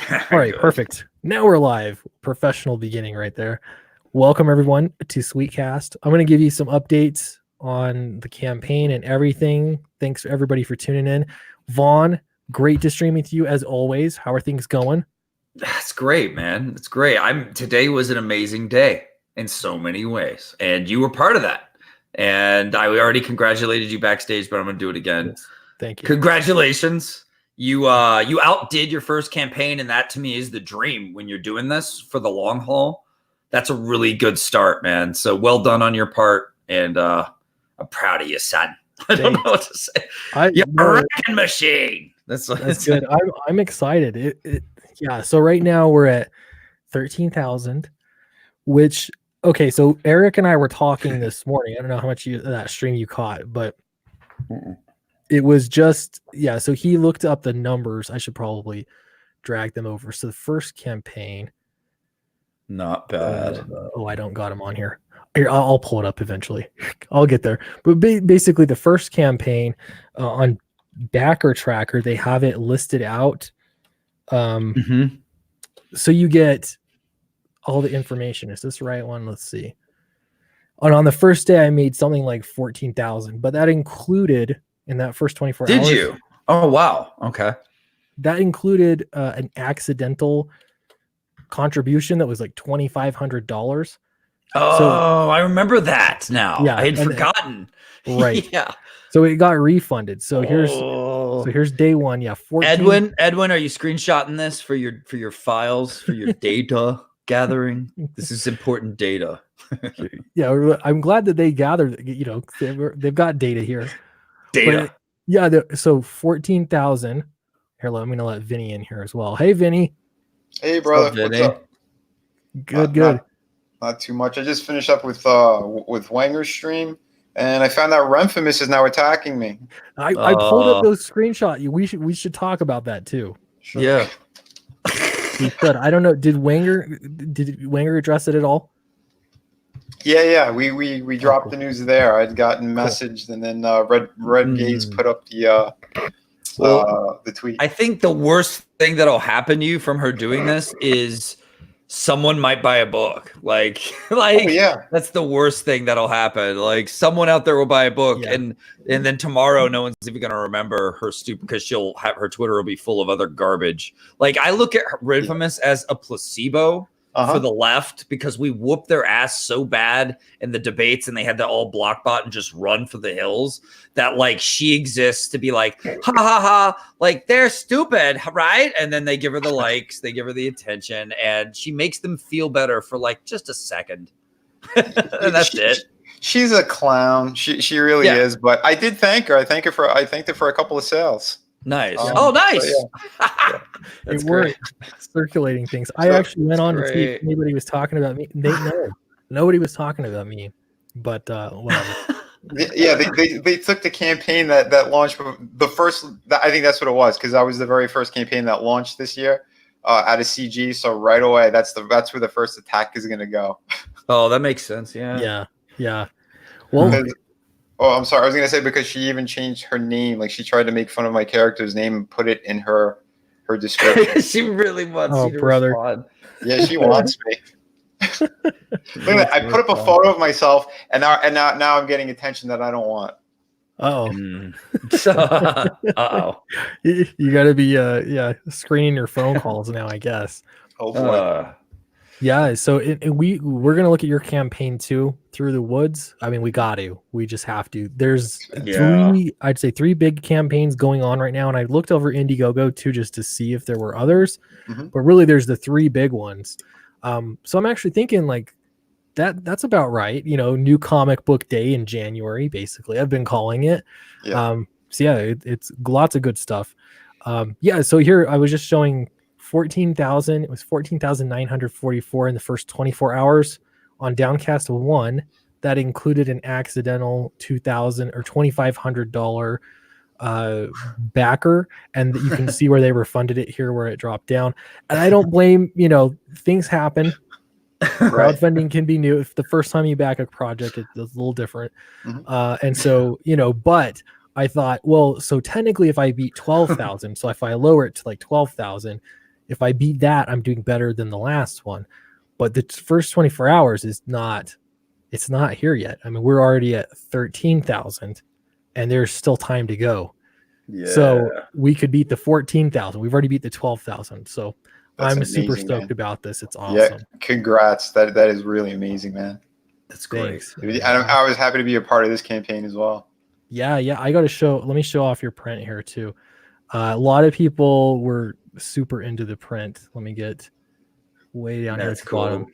All right, Good. perfect. Now we're live. Professional beginning right there. Welcome everyone to Sweetcast. I'm going to give you some updates on the campaign and everything. Thanks everybody for tuning in. Vaughn, great to stream with you as always. How are things going? That's great, man. It's great. Today was an amazing day in so many ways, and you were part of that. And I already congratulated you backstage, but I'm gonna do it again. Yes. Thank you. Congratulations. You outdid your first campaign, and that to me is the dream when you're doing this for the long haul. That's a really good start, man. So well done on your part, and I'm proud of you, son. I don't know what to say. You're a wrecking machine. That's good. I'm excited. Yeah. So right now we're at 13,000, which okay. So Eric and I were talking this morning. I don't know how much that stream you caught, but it was just So he looked up the numbers. I should probably drag them over. So the first campaign, not bad. I don't got him on here. Here, I'll pull it up eventually. I'll get there. But basically, the first campaign on Backer Tracker, they have it listed out. So you get all the information. Is this the right one? Let's see. And on the first day, I made something like 14,000, but that included in that first 24 hours. Did you? Oh, wow. Okay. That included an accidental contribution that was like $2,500. Oh, I remember that now. Yeah, I had forgotten. Right. Yeah. So it got refunded. So here's day one. Yeah. 14. Edwin, are you screenshotting this for your files, for your data gathering? This is important data. Yeah, I'm glad that they gathered, they've got data here. Data. But, so 14,000. Here, I'm going to let Vinny in here as well. Hey, Vinny. Hey, brother. What's up? Good. Not too much. I just finished up with Wanger's stream, and I found out Renfamous is now attacking me. I pulled up those screenshots. We should talk about that too. Sure. Yeah. Good. I don't know. Did Wanger address it at all? Yeah. We dropped the news there. I'd gotten messaged, and then Red Gaze put up the tweet. I think the worst thing that'll happen to you from her doing this is someone might buy a book. Like that's the worst thing that'll happen. Like someone out there will buy a book, and then tomorrow no one's even gonna remember her stupid, because she'll have her Twitter will be full of other garbage. Like I look at Renfamous as a placebo for the left, because we whooped their ass so bad in the debates, and they had to all block bot and just run for the hills, that like she exists to be like, ha ha ha, like they're stupid, right? And then they give her the likes, they give her the attention, and she makes them feel better for like just a second. And that's it. She's a clown. She really is. But I did thank her. I thanked her for a couple of sales. Nice. Nice. It worked. Circulating things. I actually went on to see if anybody was talking about me. Nobody was talking about me, but whatever. Yeah, they took the campaign that launched the first. I think that's what it was, because that was the very first campaign that launched this year out of CG. So right away, that's where the first attack is going to go. Oh, that makes sense. Yeah. Well. I'm sorry. I was going to say, because she even changed her name. Like she tried to make fun of my character's name and put it in her description. She really wants you to respond. Yeah, she wants me. Look at that. I put up a photo of myself, and now I'm getting attention that I don't want. You You got to be screening your phone calls now, I guess. Hopefully. Yeah, so we're gonna look at your campaign too, Through the Woods. I mean, we just have to. There's three big campaigns going on right now, and I looked over Indiegogo too just to see if there were others, but really there's the three big ones. So I'm actually thinking like that's about right. New comic book day in January, basically. I've been calling it. It's lots of good stuff. So here I was just showing 14,000. It was 14,944 in the first 24 hours on Downcast 1. That included an accidental $2,000 or $2,500 backer, and you can see where they refunded it here, where it dropped down. And I don't blame, things happen. Crowdfunding can be new. If the first time you back a project, it's a little different. And so, but I thought, well, so technically if I beat 12,000, so if I lower it to like 12,000, If I beat that, I'm doing better than the last one. But the first 24 hours is not, it's not here yet. I mean, we're already at 13,000 and there's still time to go. Yeah. So we could beat the 14,000. We've already beat the 12,000. So that's I'm amazing, super stoked about this. It's awesome. Yeah, congrats. That is really amazing, man. That's great. I was happy to be a part of this campaign as well. Yeah. I got to show, let me show off your print here too. A lot of people were super into the print. Let me get way down here at the bottom.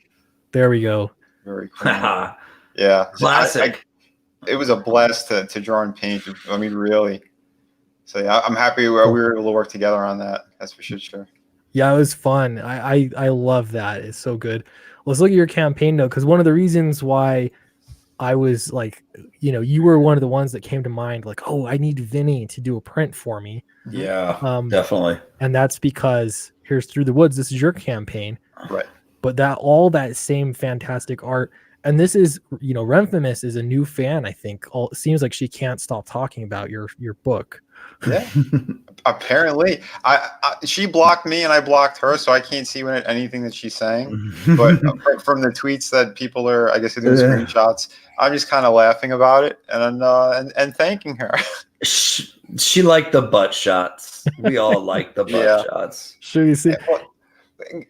There we go. Very cool. Yeah. Classic. It was a blast to draw and paint. I mean, really. So yeah, I'm happy we were able to work together on that. That's for sure. Yeah, it was fun. I love that. It's so good. Let's look at your campaign note, because one of the reasons why I was like, you know, you were one of the ones that came to mind, like, oh, I need Vinny to do a print for me. Yeah, definitely. And that's because here's Through the Woods. This is your campaign, right? But all that same fantastic art. And this is, you know, Renfamous is a new fan, I think. It seems like she can't stop talking about your book. Yeah, apparently. She blocked me and I blocked her, so I can't see anything that she's saying. But from the tweets that people are, I guess, doing screenshots, I'm just kind of laughing about it and thanking her. She liked the butt shots. We all like the butt shots. Sure, you see.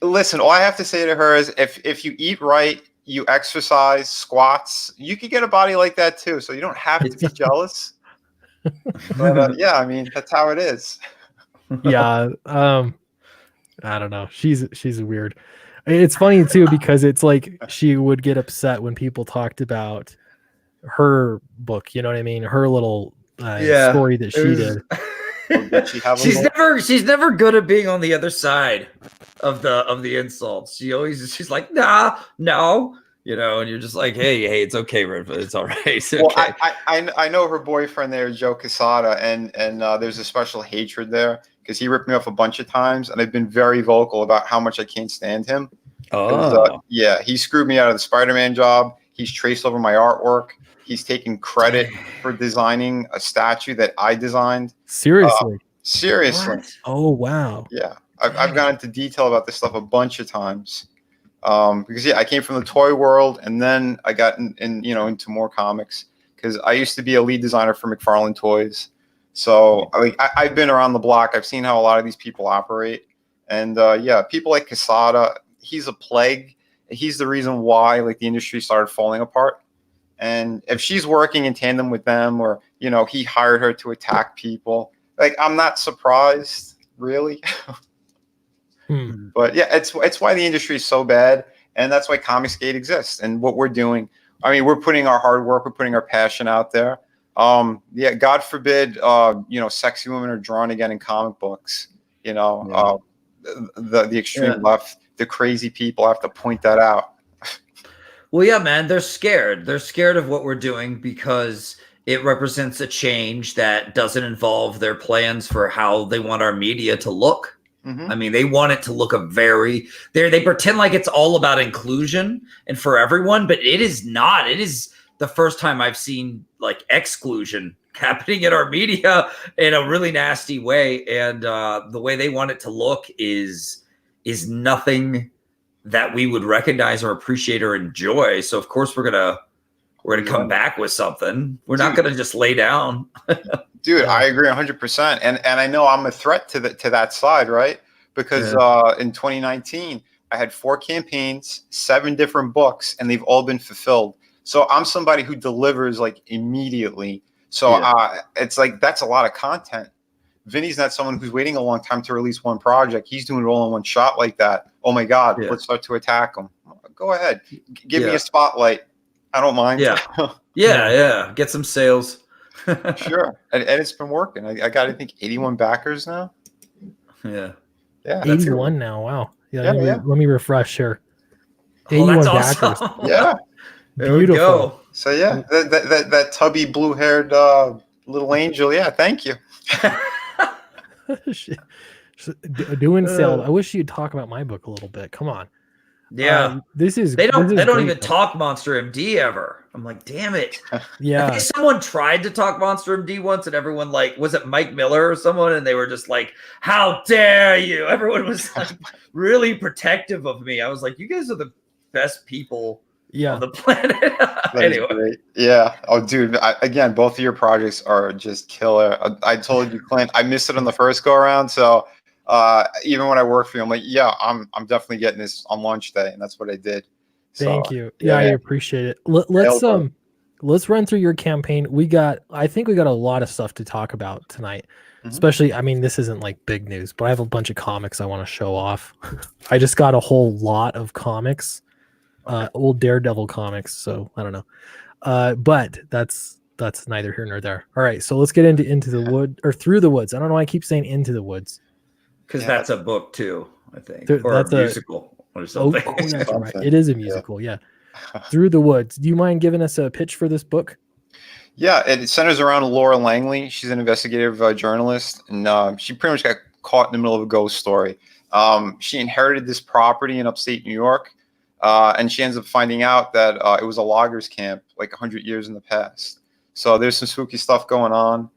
Listen, all I have to say to her is, if you eat right, you exercise, squats, you could get a body like that too. So you don't have to be jealous. But yeah, I mean, that's how it is. Yeah. I don't know. She's weird. It's funny too, because it's like she would get upset when people talked about her book. You know what I mean? Her little story that she did. She's never good at being on the other side of the insults. She's like, nah, no, you know, and you're just like, hey, it's okay, Red, it's all right. It's okay. Well, I know her boyfriend there, Joe Quesada, and there's a special hatred there because he ripped me off a bunch of times, and I've been very vocal about how much I can't stand him. Yeah, he screwed me out of the Spider-Man job. He's traced over my artwork. He's taking credit for designing a statue that I designed. Seriously? Seriously. What? Oh, wow. Yeah. I've gone into detail about this stuff a bunch of times. Because I came from the toy world, and then I got into more comics because I used to be a lead designer for McFarlane Toys. So I've been around the block. I've seen how a lot of these people operate. And people like Quesada, he's a plague. He's the reason why the industry started falling apart. And if she's working in tandem with them, or, he hired her to attack people, I'm not surprised, really. But yeah, it's why the industry is so bad. And that's why Comicsgate exists and what we're doing. I mean, we're putting our hard work, we're putting our passion out there. God forbid, sexy women are drawn again in comic books. The extreme left, the crazy people, I have to point that out. Well, yeah, man, they're scared. They're scared of what we're doing because it represents a change that doesn't involve their plans for how they want our media to look. I mean, they want it to look they pretend like it's all about inclusion and for everyone, but it is not. It is the first time I've seen exclusion happening in our media in a really nasty way. And the way they want it to look is nothing that we would recognize or appreciate or enjoy. So of course we're gonna come back with something. We're not gonna just lay down. Dude, I agree 100%. And I know I'm a threat to that side, right? Because in 2019, I had 4 campaigns, 7 different books, and they've all been fulfilled. So I'm somebody who delivers immediately. So it's that's a lot of content. Vinny's not someone who's waiting a long time to release one project. He's doing it all in one shot like that. Oh my God, let's start to attack him. Go ahead. Give me a spotlight. I don't mind. Yeah. Get some sales. Sure. And it's been working. I got, I think, 81 backers now. Yeah. 81 now. Wow. Yeah. Let me refresh here. 81 backers. Awesome. Yeah. There we go. So yeah, that tubby blue-haired little angel. Yeah. Thank you. Doing sales. I wish you'd talk about my book a little bit. Come on. Yeah, they don't great, even talk Monster MD ever. I'm like, damn it. Yeah, I think someone tried to talk Monster MD once, and everyone like, was it Mike Miller or someone? And they were just like, "How dare you!" Everyone was like really protective of me. I was like, "You guys are the best people on the planet." Anyway, great. Yeah. Oh, dude. Again, both of your projects are just killer. I told you, Clint, I missed it on the first go around, so. Even when I work for you, I'm like, yeah, I'm definitely getting this on launch day, and that's what I did. Thank you. Yeah, I appreciate it. Let's run through your campaign. I think we got a lot of stuff to talk about tonight. Especially, I mean, this isn't like big news, but I have a bunch of comics I want to show off. I just got a whole lot of comics, old Daredevil comics. So I don't know, but that's neither here nor there. All right, so let's get into the wood or through the woods. I don't know why I keep saying into the woods. Because that's a book too, I think, or that's a musical or something. Oh, that's right. It is a musical, yeah. Through the Woods. Do you mind giving us a pitch for this book? Yeah, it centers around Laura Langley. She's an investigative journalist, and she pretty much got caught in the middle of a ghost story. She inherited this property in upstate New York, and she ends up finding out that it was a loggers camp like 100 years in the past. So there's some spooky stuff going on.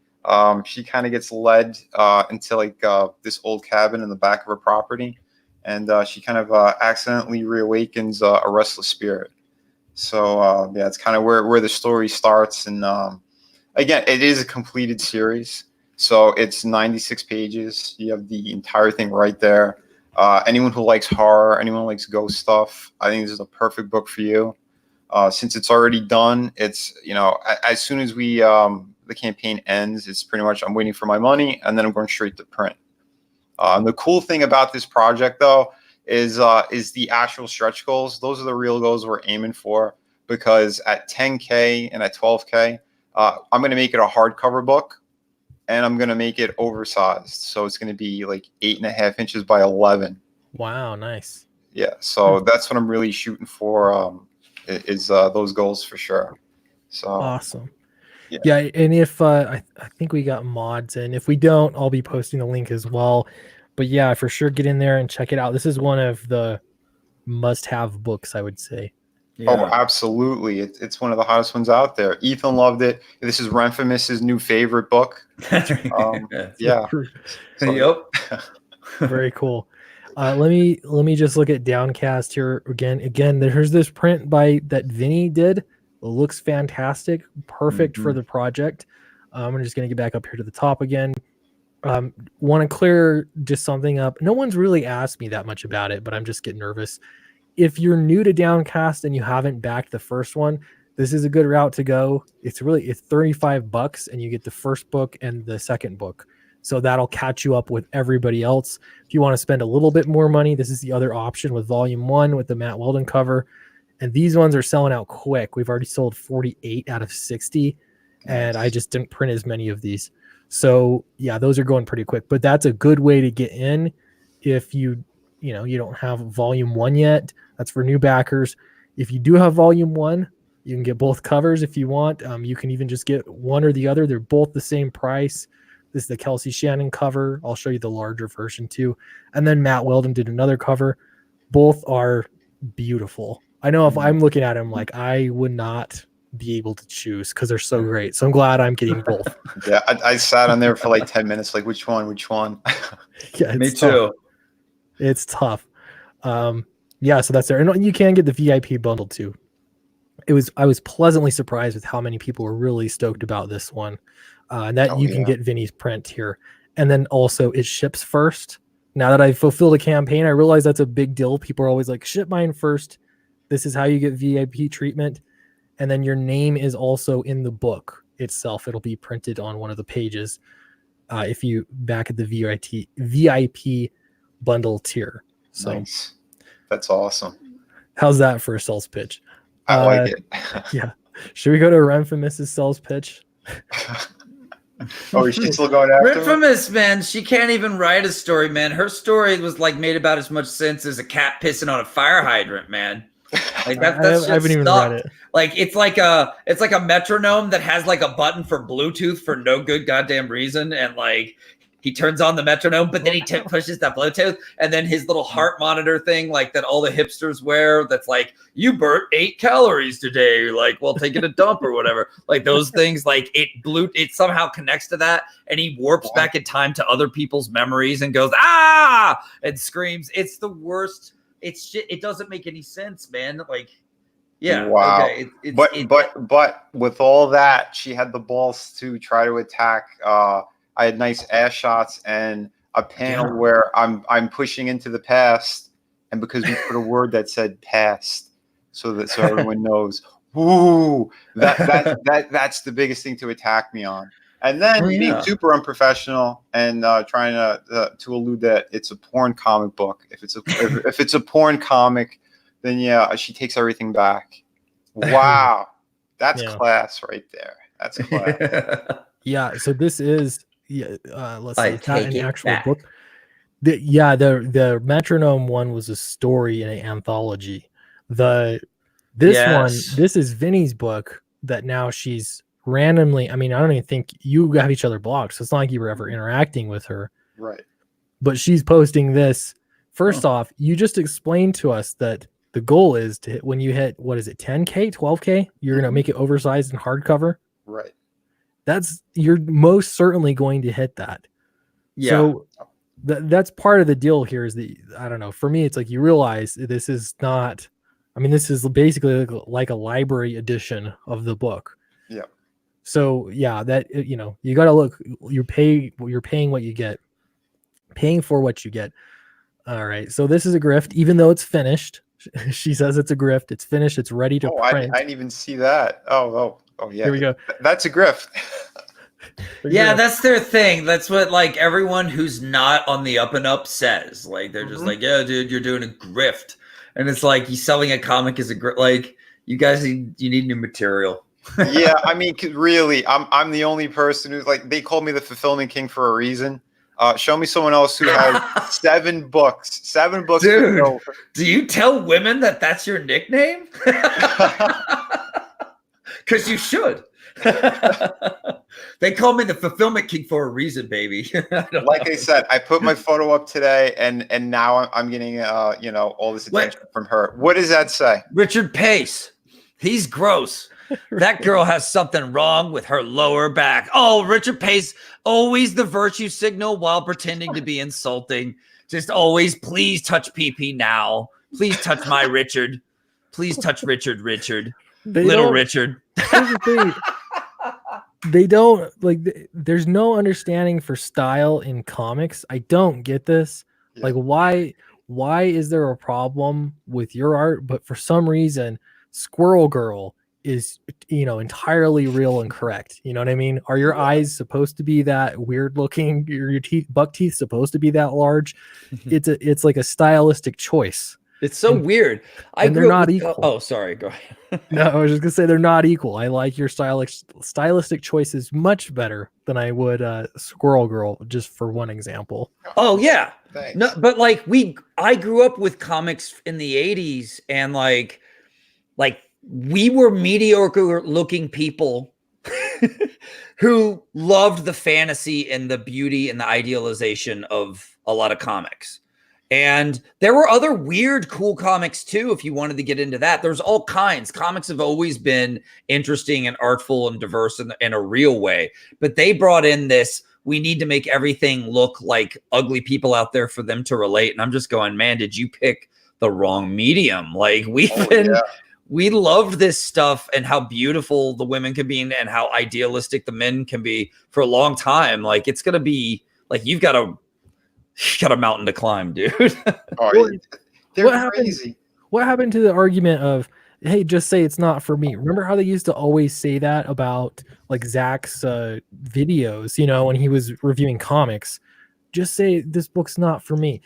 She kind of gets led into like this old cabin in the back of her property, and she kind of accidentally reawakens a restless spirit. So yeah, it's kind of where the story starts. And again, it is a completed series, so it's 96 pages. You have the entire thing right there. Anyone who likes horror, anyone who likes ghost stuff, I think this is a perfect book for you. Since it's already done, it's, you know, as soon as the campaign ends, it's pretty much I'm waiting for my money, and then I'm going straight to print. And the cool thing about this project, though, is the actual stretch goals. Those are the real goals we're aiming for, because at 10K and at 12K, I'm going to make it a hardcover book, and I'm going to make it oversized. So it's going to be like 8.5 inches by 11. Wow, nice. Yeah, so that's what I'm really shooting for, is those goals for sure. So awesome. Yeah, and if I think we got mods, and if we don't, I'll be posting the link as well. But yeah, for sure, get in there and check it out. This is one of the must-have books, I would say. Yeah. Oh, absolutely! It's one of the hottest ones out there. Ethan loved it. This is Renfamous's new favorite book. Yeah. So, yep. Very cool. Let me just look at Downcast here again. There's this print that Vinny did. It looks fantastic, perfect for the project. I'm just going to get back up here to the top again. Want to clear just something up. No one's really asked me that much about it, but I'm just getting nervous. If you're new to Downcast and you haven't backed the first one, this is a good route to go. It's $35 and you get the first book and the second book. So that'll catch you up with everybody else. If you want to spend a little bit more money, this is the other option with volume 1 with the Matt Weldon cover. And these ones are selling out quick. We've already sold 48 out of 60, and I just didn't print as many of these. So yeah, those are going pretty quick. But that's a good way to get in if you don't have volume 1 yet. That's for new backers. If you do have volume 1, you can get both covers if you want. You can even just get one or the other. They're both the same price. This is the Kelsey Shannon cover. I'll show you the larger version too. And then Matt Weldon did another cover. Both are beautiful. I know if I'm looking at them, like I would not be able to choose because they're so great. So I'm glad I'm getting both. Yeah, I sat on there for like 10 minutes, like which one? Yeah, me too. It's tough. Yeah, so that's there. And you can get the VIP bundle too. I was pleasantly surprised with how many people were really stoked about this one. And that you can get Vinny's print here. And then also it ships first. Now that I've fulfilled a campaign, I realize that's a big deal. People are always like, ship mine first. This is how you get VIP treatment. And then your name is also in the book itself. It'll be printed on one of the pages if you back at the VIP bundle tier. So nice. That's awesome. How's that for a sales pitch? I like it. Yeah. Should we go to Renfamous's sales pitch? Oh, is she still going after Renfamous, man, she can't even write a story, man. Her story was like made about as much sense as a cat pissing on a fire hydrant, man. Like I haven't even read it. Like it's like a metronome that has like a button for Bluetooth for no good goddamn reason, and like he turns on the metronome, but then he pushes that Bluetooth, and then his little heart monitor thing, like that all the hipsters wear, that's like, you burnt 8 calories today, like while taking a dump or whatever. Like those things, like it somehow connects to that, and he warps back in time to other people's memories and goes, ah, and screams. It's the worst. It's shit. It doesn't make any sense, man. Like, yeah. Wow. Okay. But with all that, she had the balls to try to attack. I had nice ass shots and a panel where I'm pushing into the past, and because we put a word that said past, so everyone knows. Ooh, that's the biggest thing to attack me on. And then being super unprofessional and trying to allude that it's a porn comic book. If it's a porn comic, then yeah, she takes everything back. Wow, that's class right there. That's class. Yeah. So this is let's see, it's not an actual book. The Metronome one was a story in an anthology. This is Vinny's book that now she's randomly. I mean, I don't even think you have each other blocked, so it's not like you were ever interacting with her, right? But she's posting this. First off, you just explained to us that the goal is to hit, when you hit, what is it, 10K, 12K, you're gonna make it oversized and hardcover, right? You're most certainly going to hit that. Yeah. So that's part of the deal here is that, I don't know, for me, it's like you realize this is not, I mean, this is basically like a library edition of the book. Yeah. So yeah, that, you know, you got to look, you're paying what you get, paying for what you get. All right. So this is a grift, even though it's finished. She says it's a grift. It's finished. It's ready to print. I didn't even see that. Oh yeah. Here we go. That's a grift. Yeah, that's their thing. That's what like everyone who's not on the up and up says. Like they're just like, yeah, dude, you're doing a grift, and it's like you selling a comic is a grift. Like you guys, you need new material. Yeah, I mean, really, I'm the only person who's like, they called me the fulfillment king for a reason. Show me someone else who has 7 books. 7 books. Dude, do you tell women that that's your nickname? Because you should. They call me the fulfillment king for a reason, baby. Like I said, I put my photo up today, and now I'm getting all this attention from her. What does that say? Richard Pace. He's gross. That girl has something wrong with her lower back. Oh, Richard Pace, always the virtue signal while pretending to be insulting. Just always, please touch PP now. Please touch my Richard. Please touch Richard. Little Richard. Here's the thing. They don't like. There's no understanding for style in comics. I don't get this. Yeah. Like, why is there a problem with your art, but for some reason, Squirrel Girl is, entirely real and correct? You know what I mean? Are your eyes supposed to be that weird looking? Your buck teeth supposed to be that large? It's like a stylistic choice. It's so weird. They're not equal. Oh, sorry. Go ahead. No, I was just gonna say they're not equal. I like your stylistic choices much better than I would Squirrel Girl, just for one example. Oh yeah. Thanks. No, but like I grew up with comics in the 80s, and like we were mediocre looking people who loved the fantasy and the beauty and the idealization of a lot of comics. And there were other weird, cool comics too, if you wanted to get into that. There's all kinds. Comics have always been interesting and artful and diverse in a real way. But they brought in this, we need to make everything look like ugly people out there for them to relate. And I'm just going, man, did you pick the wrong medium? Like we loved this stuff and how beautiful the women can be and how idealistic the men can be for a long time. Like it's going to be like, you got a mountain to climb, dude. They're crazy. What happened to the argument of, hey, just say it's not for me? Remember how they used to always say that about like Zach's videos, when he was reviewing comics? Just say this book's not for me.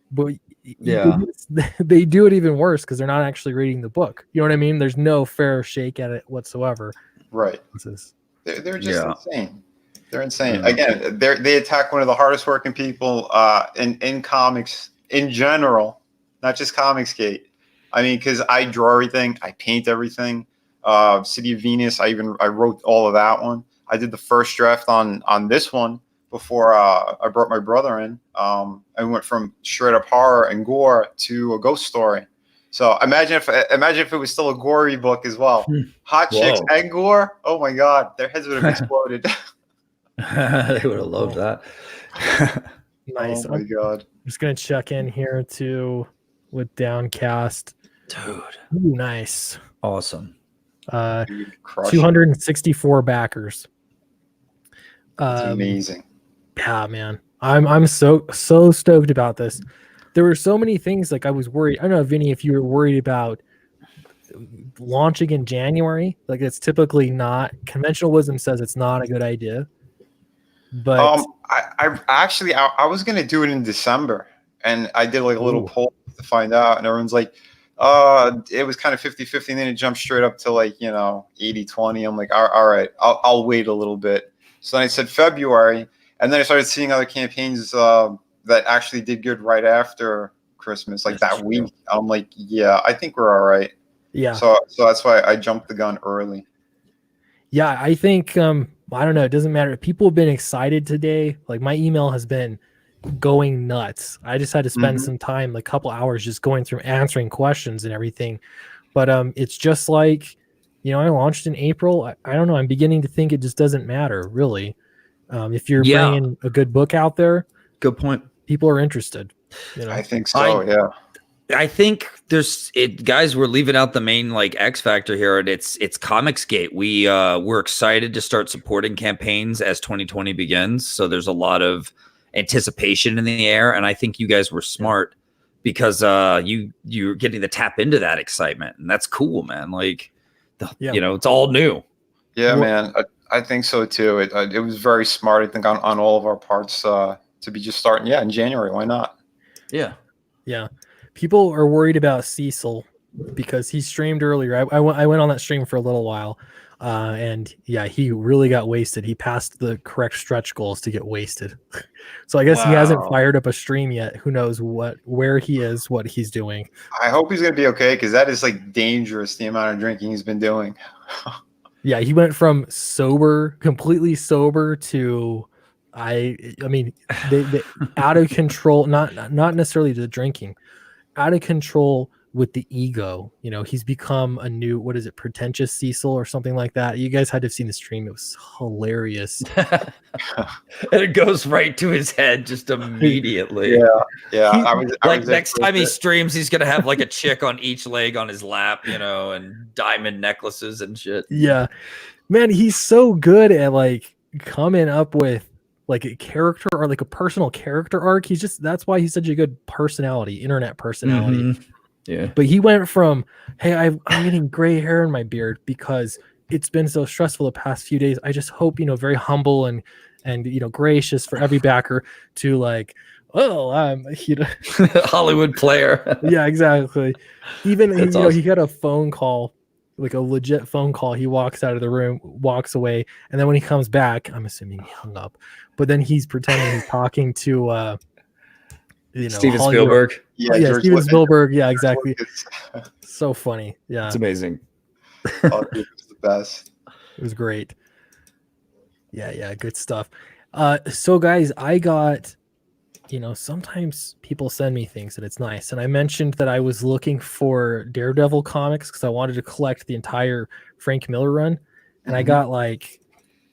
But yeah, they do it even worse because they're not actually reading the book. You know what I mean? There's no fair shake at it whatsoever. Right. They're just insane. They're insane. Again, they attack one of the hardest working people in comics in general, not just Comicsgate. I mean, because I draw everything, I paint everything. City of Venus, I wrote all of that one. I did the first draft on this one before I brought my brother in. I went from straight up horror and gore to a ghost story. So imagine if it was still a gory book as well. Hot chicks and gore. Oh my God, their heads would have exploded. They would have loved that. Nice. Oh my God. I'm just gonna check in here too with Downcast. Dude. Ooh, nice. Awesome. 264 backers. It's amazing. Yeah, man. I'm so stoked about this. There were so many things like I was worried. I don't know, Vinny, if you were worried about launching in January. Like it's typically not. Conventional wisdom says it's not a good idea. But I actually was gonna do it in December, and I did like a little poll to find out, and everyone's like, it was kind of 50-50, and then it jumped straight up to like 80-20. I'm like, all right, I'll wait a little bit. So then I said February, and then I started seeing other campaigns that actually did good right after Christmas, like that week. I'm like, yeah, I think we're all right. Yeah. So that's why I jumped the gun early. Yeah, I think I don't know. It doesn't matter. People have been excited today. Like my email has been going nuts. I just had to spend some time, like a couple hours, just going through answering questions and everything. But it's just like, I launched in April. I don't know. I'm beginning to think it just doesn't matter, really. If you're bringing a good book out there, good point. People are interested. I think so. Yeah. I think guys, we're leaving out the main like X factor here, and it's Comicsgate. We're excited to start supporting campaigns as 2020 begins. So there's a lot of anticipation in the air, and I think you guys were smart because you're getting to tap into that excitement, and that's cool, man. Like, it's all new. Yeah, man. I think so too. It was very smart, I think, on all of our parts to be just starting. Yeah, in January. Why not? Yeah. Yeah. People are worried about Cecil because he streamed earlier. I went on that stream for a little while, and yeah, he really got wasted. He passed the correct stretch goals to get wasted. So I guess he hasn't fired up a stream yet. Who knows where he is, what he's doing. I hope he's gonna be okay because that is like dangerous, the amount of drinking he's been doing. Yeah, he went from completely sober to I mean, they out of control. Not necessarily the drinking. Out of control with the ego. He's become a new, pretentious Cecil or something like that. You guys had to have seen the stream. It was hilarious. And it goes right to his head just immediately. Yeah. Next time he streams, he's gonna have like a chick on each leg on his lap, and diamond necklaces and shit. Yeah, man, he's so good at like coming up with like a character or like a personal character arc. That's why he's such a good personality, internet personality. Yeah. But he went from, hey, I'm getting gray hair in my beard because it's been so stressful the past few days. I just hope, very humble and gracious for every backer, to like, I'm Hollywood player. Yeah, exactly. Even awesome. He got a phone call, like a legit phone call. He walks out of the room, walks away, and then when he comes back, I'm assuming he hung up, but then he's pretending he's talking to Steven Hollywood. Spielberg. Yeah, Steven Spielberg. Yeah, exactly. So funny. Yeah, it's amazing. It's the best. It was great. Yeah, good stuff. So guys, I got, sometimes people send me things and it's nice. And I mentioned that I was looking for Daredevil comics because I wanted to collect the entire Frank Miller run. And I got I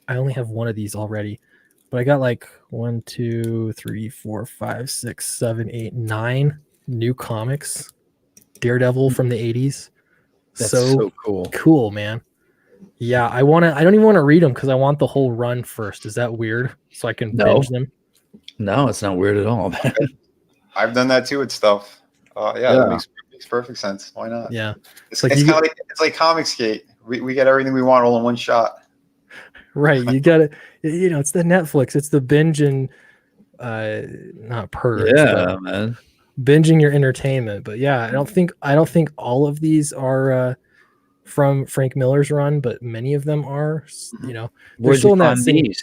only have one of these already, but I got 1, 2, 3, 4, 5, 6, 7, 8, 9 new comics. Daredevil from the 80s. That's so cool. Cool, man. Yeah, I don't even want to read them because I want the whole run first. Is that weird? So I can binge them? No, it's not weird at all, man. I've done that too with stuff. That makes perfect sense. Why not? Yeah. It's like Comicsgate. We get everything we want all in one shot. Right. You got it. It's the Netflix. It's the binge and not purge. Yeah, man. Binging your entertainment. But yeah, I don't think all of these are from Frank Miller's run, but many of them are. They're still in that scene.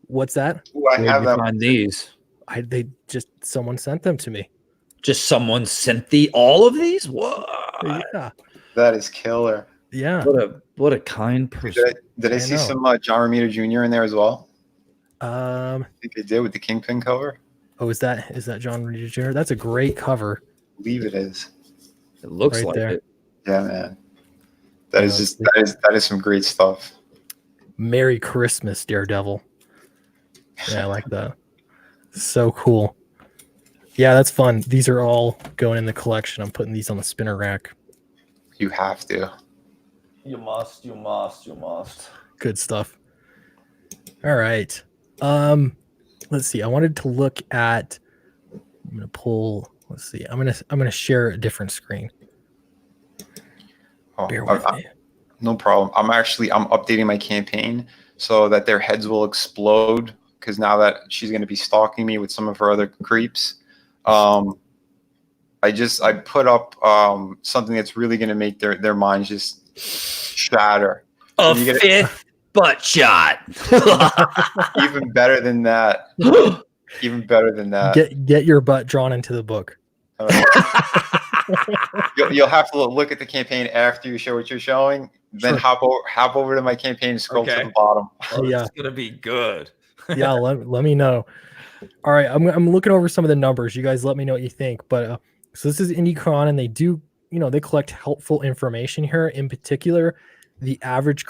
What's that? I have them. Find these. Someone sent them to me. Just someone sent all of these? What? Yeah. That is killer. Yeah. What a kind person. Did I see some John Romita Jr. in there as well? I think they did with the Kingpin cover. Oh, is that John Reed Jr.? That's a great cover. I believe it is. It looks Right like there. it. Yeah, man. That is some great stuff. Merry Christmas, Daredevil. Yeah, I like that. So cool. Yeah, that's fun. These are all going in the collection. I'm putting these on the spinner rack. You have to. You must. Good stuff. All right. Let's see. I wanted to look at. I'm gonna pull. Let's see. I'm gonna share a different screen. Bear with me. No problem. I'm updating my campaign so that their heads will explode, because now that she's going to be stalking me with some of her other creeps. I put up something that's really going to make their minds just shatter. A fifth butt shot. Even better than that. Even better than that. Get your butt drawn into the book. You'll have to look at the campaign after you show what you're showing. Then hop over to my campaign and scroll to the bottom. Oh, yeah, it's gonna be good. Yeah, let me know. All right, I'm looking over some of the numbers. You guys let me know what you think. But so this is IndieCron, and they do, they collect helpful information here. In particular, the average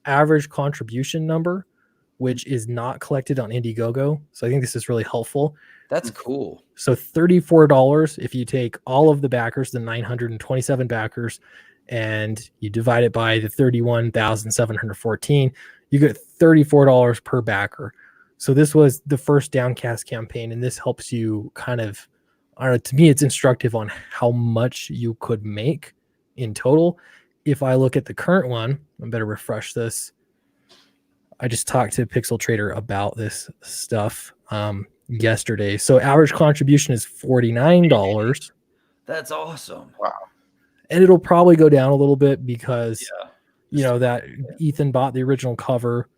average contribution number, which is not collected on Indiegogo. So I think this is really helpful. That's cool. So $34 if you take all of the backers, the 927 backers, and you divide it by the 31,714, you get $34 per backer. So this was the first Downcast campaign, and this helps you kind of, I don't know, to me it's instructive on how much you could make in total. If I look at the current one, I better refresh this. I just talked to Pixel Trader about this stuff yesterday. So average contribution is $49. That's awesome. Wow. And it'll probably go down a little bit because that Ethan bought the original cover.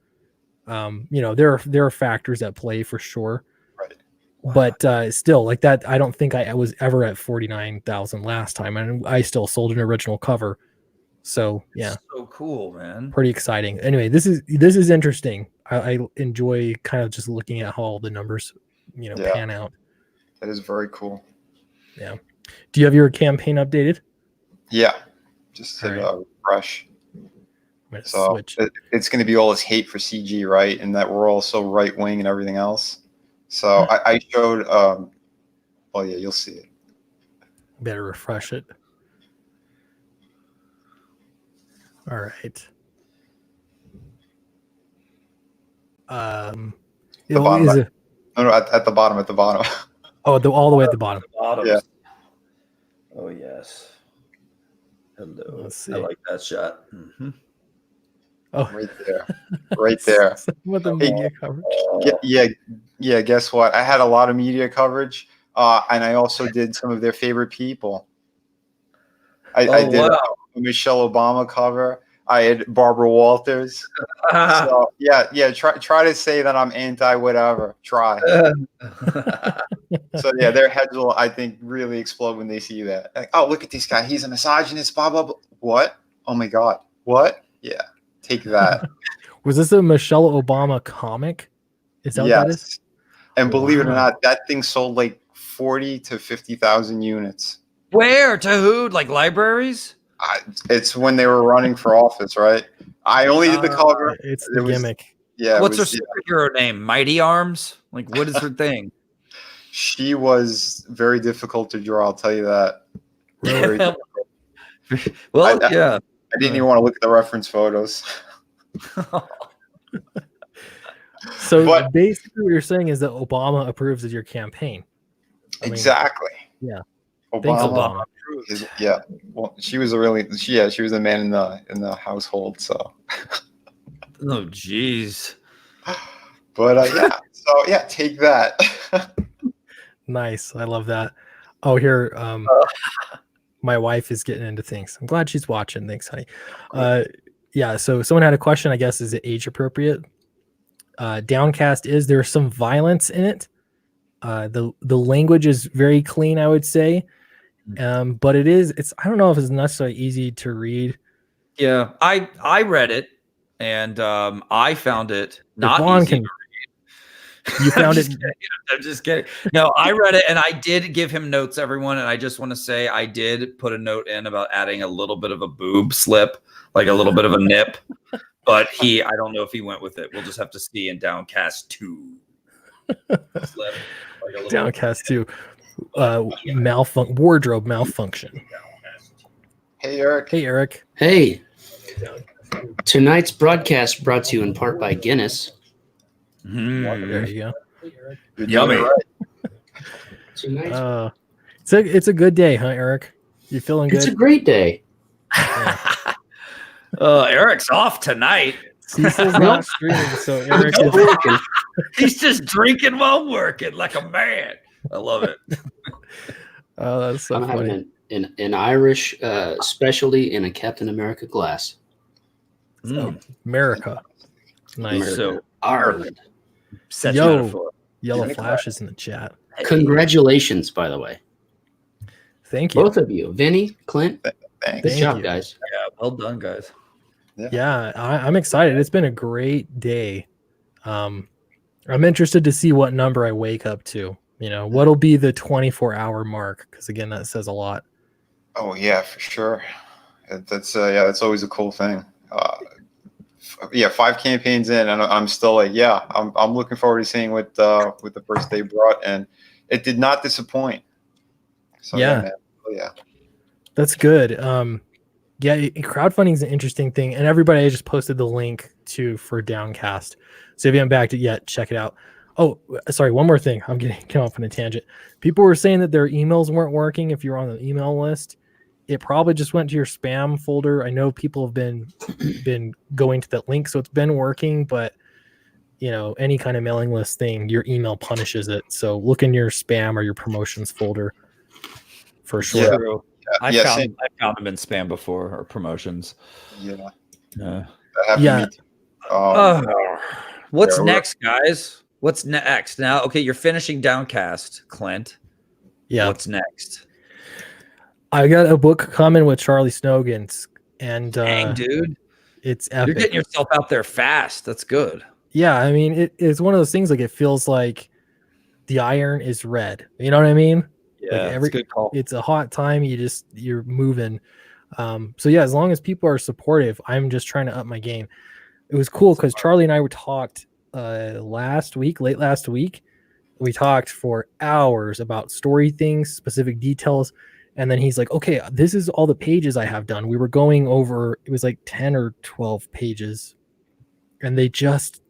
There are factors at play for sure. Right. Wow. But still, like that, I don't think I was ever at 49,000 last time, and I still sold an original cover. So yeah, so cool, man. Pretty exciting. Anyway, this is interesting. I enjoy kind of just looking at how all the numbers, pan out. That is very cool. Yeah. Do you have your campaign updated? Yeah. Just hit refresh. So switch. It's going to be all this hate for CG, right? And that we're all so right wing and everything else. So I showed. You'll see it. Better refresh it. All right. At the bottom. At the bottom. Oh, all the way at the bottom. Yeah. Oh yes. Hello. Let's see. I like that shot. Mm-hmm. Oh, right there. With the media coverage. Yeah. Guess what? I had a lot of media coverage, and I also did some of their favorite people. I did a Michelle Obama cover. I had Barbara Walters. So yeah. Try to say that I'm anti whatever. Try. So yeah, their heads will, I think, really explode when they see that. Like, oh, look at this guy. He's a misogynist. Blah blah blah. What? Oh my God. What? Yeah. Take that. Was this a Michelle Obama comic? Is that what that is? And believe it or not, that thing sold like 40 to 50,000 units. Where? To who? Like libraries? It's when they were running for office, right? I only did the cover. It's the gimmick. Yeah. What's her superhero name? Mighty Arms? Like, what is her thing? She was very difficult to draw. I'll tell you that. Very Well, I didn't even want to look at the reference photos. So basically what you're saying is that Obama approves of your campaign. Exactly. Yeah. Obama. Well, she was she was a man in the household, so. Oh geez. But take that. Nice. I love that. Oh, here, my wife is getting into things. I'm glad she's watching. Thanks, honey. So someone had a question, I guess, is it age appropriate? Downcast there's some violence in it. The language is very clean, I would say. But it's I don't know if it's necessarily easy to read. Yeah, I read it, and I found it not easy. You found it. I'm just kidding. No, I read it and I did give him notes, everyone. And I just want to say I did put a note in about adding a little bit of a boob slip, like a little bit of a nip. But I don't know if he went with it. We'll just have to see in Downcast 2. Slip, like Downcast 2. Wardrobe malfunction. Hey, Eric. Hey, Eric. Hey. Tonight's broadcast brought to you in part by Guinness. There you go. Yummy. It's a good day, huh, Eric? You feeling good? It's a great day. Eric's off tonight. Cecil's not streaming, so Eric is working. He's just drinking while working like a man. I love it. Oh, that's so I'm funny. having an Irish specialty in a Captain America glass. America. Nice. America. So Ireland. Yellow Flash is in the chat. Congratulations, by the way. Thank you. Both of you. Vinny, Clint. Thanks. Good job, guys. Yeah, well done, guys. Yeah, I'm excited. It's been a great day. I'm interested to see what number I wake up to. You know, what'll be the 24-hour mark? Because again, that says a lot. Oh yeah, for sure. That's always a cool thing. 5 campaigns in, and I'm still like, I'm looking forward to seeing what the first day brought, and it did not disappoint. So man. That's good. Crowdfunding is an interesting thing, and everybody, I just posted the link for Downcast. So if you haven't backed it yet, check it out. Oh, sorry, one more thing. I'm getting off on a tangent. People were saying that their emails weren't working if you're on the email list. It probably just went to your spam folder. I know people have been going to that link, so it's been working, but you know, any kind of mailing list thing, your email punishes it. So look in your spam or your promotions folder for sure. I found them in spam before, or promotions. What's next, guys? What's next? Now, okay, you're finishing Downcast, Clint. Yeah. What's next? I got a book coming with Charlie Snogans, and dang, dude, it's epic. You're getting yourself out there fast. That's good. Yeah, I mean, it's one of those things. Like, it feels like the iron is red. You know what I mean? Yeah, like good call. It's a hot time. You're moving. So yeah, as long as people are supportive, I'm just trying to up my game. It was cool because Charlie and I were talked late last week. We talked for hours about story things, specific details. And then he's like, okay, this is all the pages I have done. We were going over, it was like 10 or 12 pages. And they just,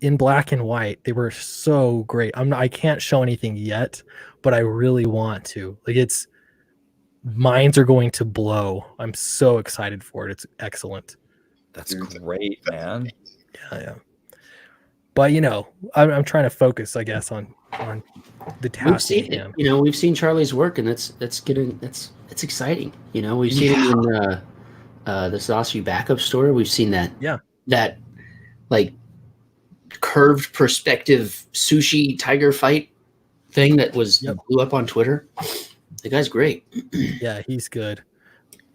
in black and white, they were so great. I can't show anything yet, but I really want to. Like, minds are going to blow. I'm so excited for it. It's excellent. That's great, man. Yeah. But you know, I'm trying to focus, I guess, on the task. We've seen Charlie's work, and it's exciting. You know, we've seen it in the Zasu backup story. We've seen that. Yeah. That like curved perspective sushi tiger fight thing that was blew up on Twitter. The guy's great. Yeah, he's good.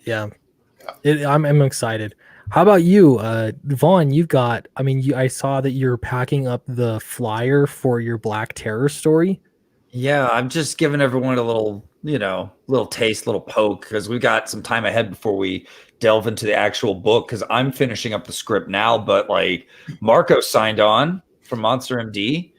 Yeah, I'm excited. How about you, Vaughn? I saw that you're packing up the flyer for your Black Terror story. Yeah, I'm just giving everyone a little taste, little poke, because we got some time ahead before we delve into the actual book, because I'm finishing up the script now, but like Marco signed on from Monster MD,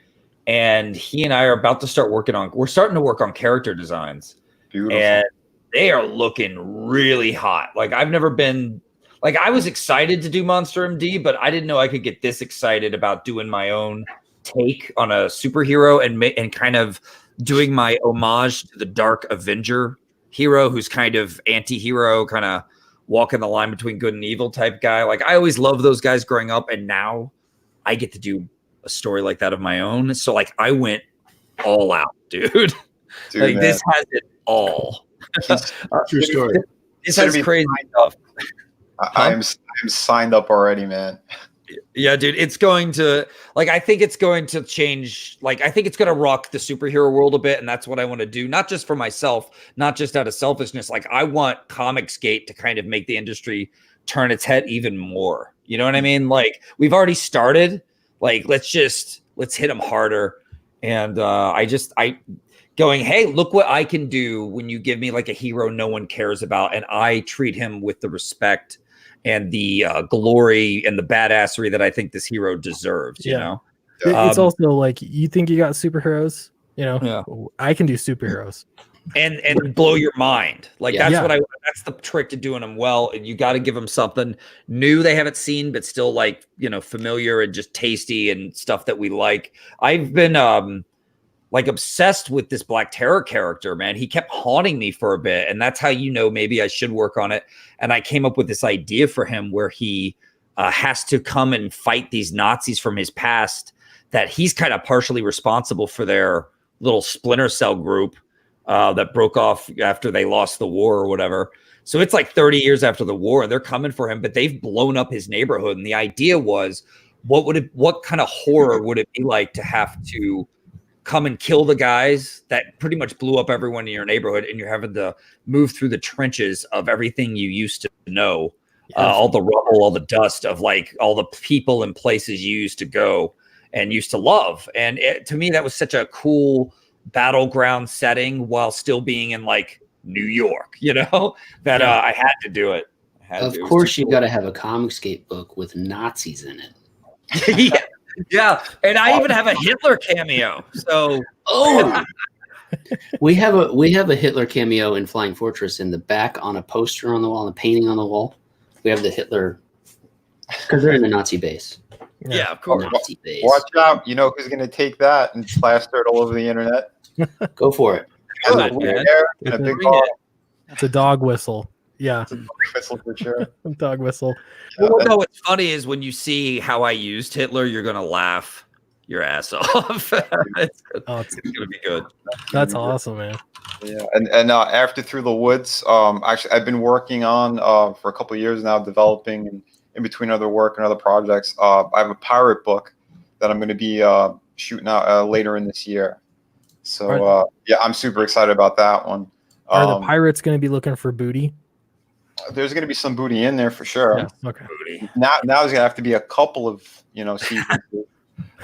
and he and I are about to start we're starting to work on character designs. Beautiful. And they are looking really hot. Like, I've never been, like, I was excited to do Monster MD, but I didn't know I could get this excited about doing my own take on a superhero and kind of doing my homage to the Dark Avenger hero, who's kind of anti-hero, kind of walking the line between good and evil type guy. Like, I always loved those guys growing up, and now I get to do a story like that of my own. So like, I went all out, dude. Like, man, this has it all. True story. This has crazy stuff. I'm signed up already, man. Yeah, dude, it's going to, like, I think it's going to change. Like, I think it's going to rock the superhero world a bit. And that's what I want to do. Not just for myself, not just out of selfishness. Like, I want Comicsgate to kind of make the industry turn its head even more. You know what I mean? Like, we've already started. Like, let's hit him harder. And going, hey, look what I can do when you give me like a hero no one cares about, and I treat him with the respect and the glory and the badassery that I think this hero deserves. You know, it's also like, you think you got superheroes, you know, I can do superheroes. And blow your mind. Like, that's the trick to doing them well. And you got to give them something new they haven't seen, but still, like, you know, familiar and just tasty and stuff that we like. I've been like obsessed with this Black Terror character, man. He kept haunting me for a bit, and that's how, you know, maybe I should work on it. And I came up with this idea for him where he has to come and fight these Nazis from his past that he's kind of partially responsible for their little Splinter Cell group that broke off after they lost the war or whatever. So it's like 30 years after the war, and they're coming for him, but they've blown up his neighborhood. And the idea was, what kind of horror would it be like to have to come and kill the guys that pretty much blew up everyone in your neighborhood, and you're having to move through the trenches of everything you used to know, all the rubble, all the dust of like all the people and places you used to go and used to love. And to me, that was such a cool battleground setting while still being in like New York, you know, that I had to do it. Of course, you got to have a Comicscape book with Nazis in it. Yeah, and I even have a Hitler cameo. So, we have a Hitler cameo in Flying Fortress in the back on a poster on the wall, and a painting on the wall. We have the Hitler because they're in the Nazi base. Yeah, of course. Nazi base. Watch out! You know who's going to take that and plaster it all over the internet? Go for it. It's a dog whistle. Yeah, it's a dog whistle for sure. Dog whistle. Well, no, what's funny is when you see how I used Hitler, you're gonna laugh your ass off. It's gonna be good. That's awesome, man. Yeah, and after Through the Woods, actually, I've been working on for a couple of years now, developing and in between other work and other projects. I have a pirate book that I'm going to be shooting out later in this year. So I'm super excited about that one. Are the pirates going to be looking for booty? There's going to be some booty in there for sure. Yeah, okay. Booty. Now there's going to have to be a couple of seasons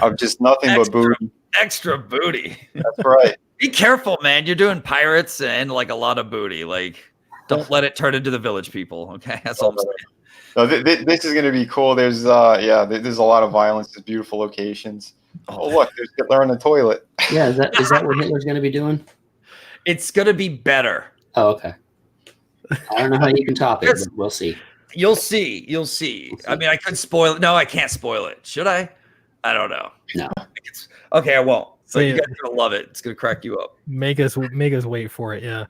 of just nothing but booty. Extra booty. That's right. Be careful, man. You're doing pirates and like a lot of booty. Like, don't let it turn into the Village People. Okay, that's all I'm saying. No, this is going to be cool. There's there's a lot of violence. There's beautiful locations. Oh, look, there's Hitler in the toilet. Yeah, is that what Hitler's going to be doing? It's going to be better. Oh, okay. I don't know how you can top it, but we'll see. You'll see. You'll see. I mean, I could spoil it. No, I can't spoil it. Should I? I don't know. No. Okay, I won't. So you guys are going to love it. It's going to crack you up. Make us wait for it. Yeah.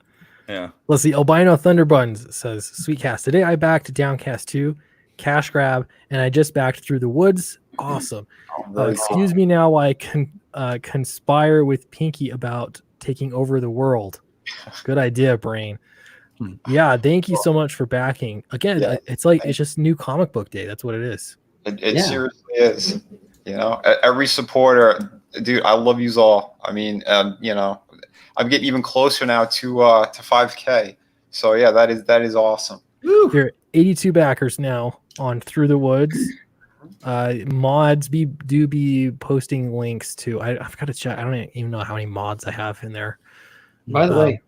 Yeah. Let's see. Albino Thunderbuns says, "Sweet cast. Today I backed Downcast 2, cash grab, and I just backed Through the Woods. Awesome. Excuse me now while I can conspire with Pinky about taking over the world. Good idea, Brain. Yeah, thank you so much for backing. Again, it's like it's just new comic book day. That's what it is. It seriously is. Every supporter, dude, I love yous all. I mean, I'm getting even closer now to 5K. So yeah, that is awesome. There are 82 backers now on Through the Woods. Mods do be posting links to. I've got to check. I don't even know how many mods I have in there. By the way,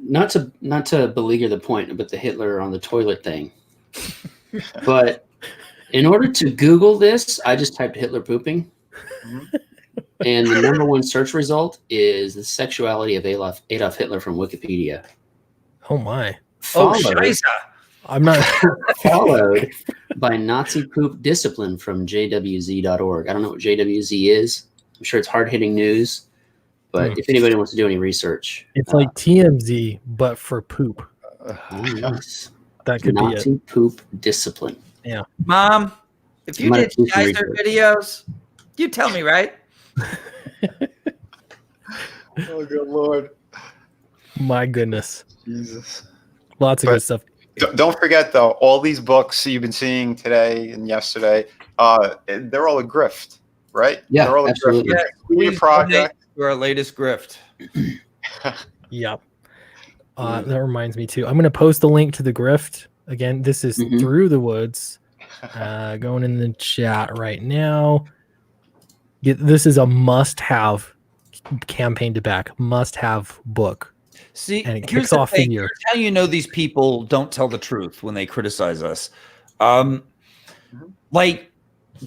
not to beleaguer the point about the Hitler on the toilet thing, but in order to Google this, I just typed Hitler pooping, and the #1 search result is the sexuality of Adolf Hitler from Wikipedia. Oh my! I'm not followed by Nazi poop discipline from JWZ.org. I don't know what JWZ is. I'm sure it's hard-hitting news, but if anybody wants to do any research, it's like TMZ but for poop. Nice. That could Nazi be it. Poop discipline. Yeah, Mom, if you did Geyser videos, you tell me, right? Oh, good Lord. My goodness. Jesus. Lots of good stuff. Don't forget, though, all these books you've been seeing today and yesterday, they're all a grift, right? Yeah, they're all absolutely. A grift. Your project. Our latest grift. Yep. That reminds me, too. I'm going to post the link to the grift Again, this is Through the Woods. Going in the chat right now. This is a must-have campaign to back, must-have book. See, and it kicks off the year. Here's how you know these people don't tell the truth when they criticize us. Like,